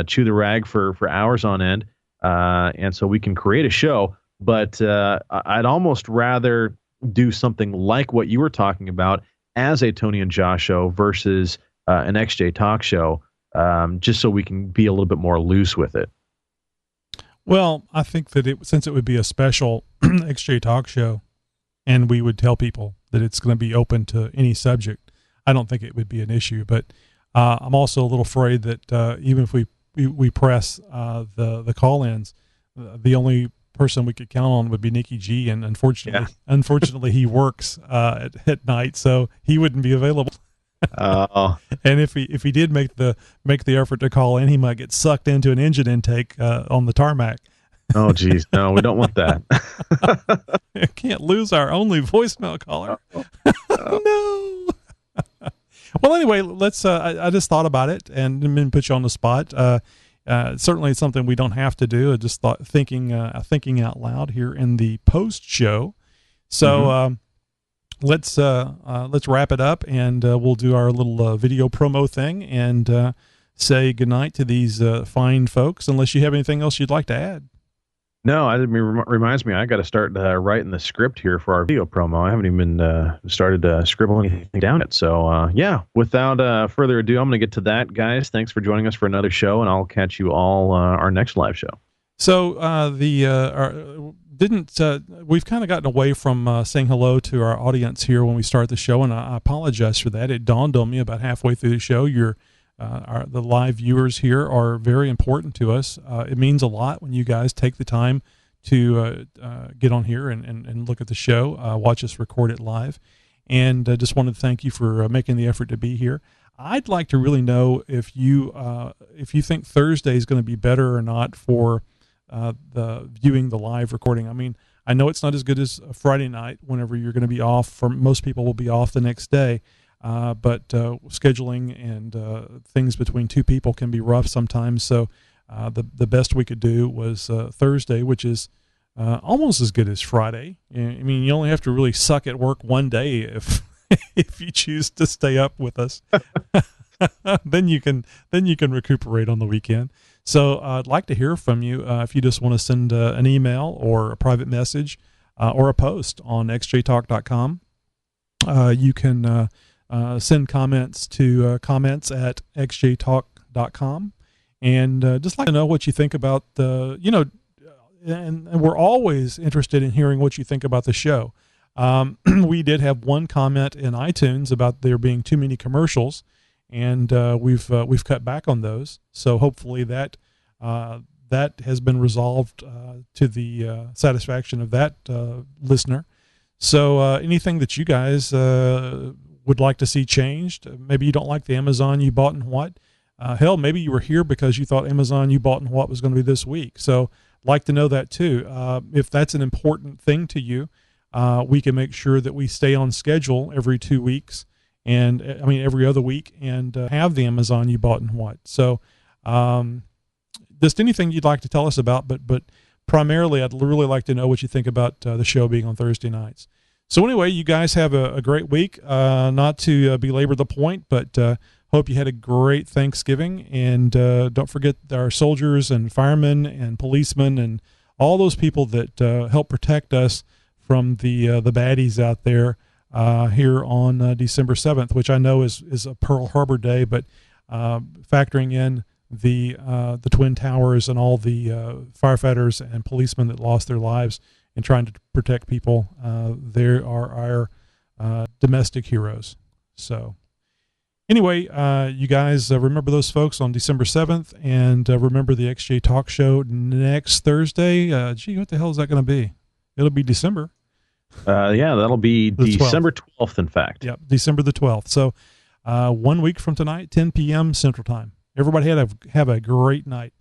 chew the rag for hours on end, and so we can create a show. But I'd almost rather do something like what you were talking about as a Tony and Josh show versus an XJ Talk show, just so we can be a little bit more loose with it. Well, I think that since it would be a special XJ Talk show, and we would tell people that it's going to be open to any subject, I don't think it would be an issue. But I'm also a little afraid that even if we press the call-ins, the only person we could count on would be Nikki G, and unfortunately he works at night, so he wouldn't be available. And if he did make the effort to call in, he might get sucked into an engine intake on the tarmac. Oh geez, no, we don't want that. Can't lose our only voicemail caller. No. Well, anyway, let's I just thought about it and then put you on the spot. Certainly it's something we don't have to do. I just thought thinking out loud here in the post show. So let's wrap it up, and we'll do our little video promo thing and say goodnight to these fine folks, unless you have anything else you'd like to add. No, it reminds me, I got to start writing the script here for our video promo. I haven't even started scribbling anything down yet. So, yeah, without further ado, I'm going to get to that, guys. Thanks for joining us for another show, and I'll catch you all our next live show. So, we've kind of gotten away from saying hello to our audience here when we start the show, and I apologize for that. It dawned on me about halfway through the show. The live viewers here are very important to us. It means a lot when you guys take the time to get on here and look at the show, watch us record it live. And just wanted to thank you for making the effort to be here. I'd like to really know if you think Thursday is going to be better or not for the viewing the live recording. I mean, I know it's not as good as Friday night whenever you're going to be off. For most people will be off the next day. But scheduling and things between two people can be rough sometimes. So The best we could do was Thursday, which is almost as good as Friday. I mean, you only have to really suck at work one day if if you choose to stay up with us. then you can recuperate on the weekend. So I'd like to hear from you if you just want to send an email or a private message or a post on xjtalk.com. You can send comments to comments at xjtalk.com, and just like to know what you think about the, and we're always interested in hearing what you think about the show. We did have one comment in iTunes about there being too many commercials, and we've cut back on those. So hopefully that has been resolved to the satisfaction of that listener. So anything that you guys would like to see changed, maybe you don't like the Amazon You Bought and What. Hell, maybe you were here because you thought Amazon You Bought and What was going to be this week. So I'd like to know that too. If that's an important thing to you, we can make sure that we stay on schedule every 2 weeks, and every other week, and have the Amazon You Bought and What. So just anything you'd like to tell us about, but primarily I'd really like to know what you think about the show being on Thursday nights. So anyway, you guys have a great week. Not to belabor the point, but hope you had a great Thanksgiving, and don't forget our soldiers and firemen and policemen and all those people that help protect us from the baddies out there here on December 7th, which I know is a Pearl Harbor Day, but factoring in the Twin Towers and all the firefighters and policemen that lost their lives in trying to protect people, they are our domestic heroes. So anyway, you guys remember those folks on December 7th, and remember the XJ Talk Show next Thursday. What the hell is that going to be? It'll be December. Yeah, that'll be December 12th, in fact. Yep, December the 12th. So 1 week from tonight, 10 p.m. Central Time. Everybody have a great night.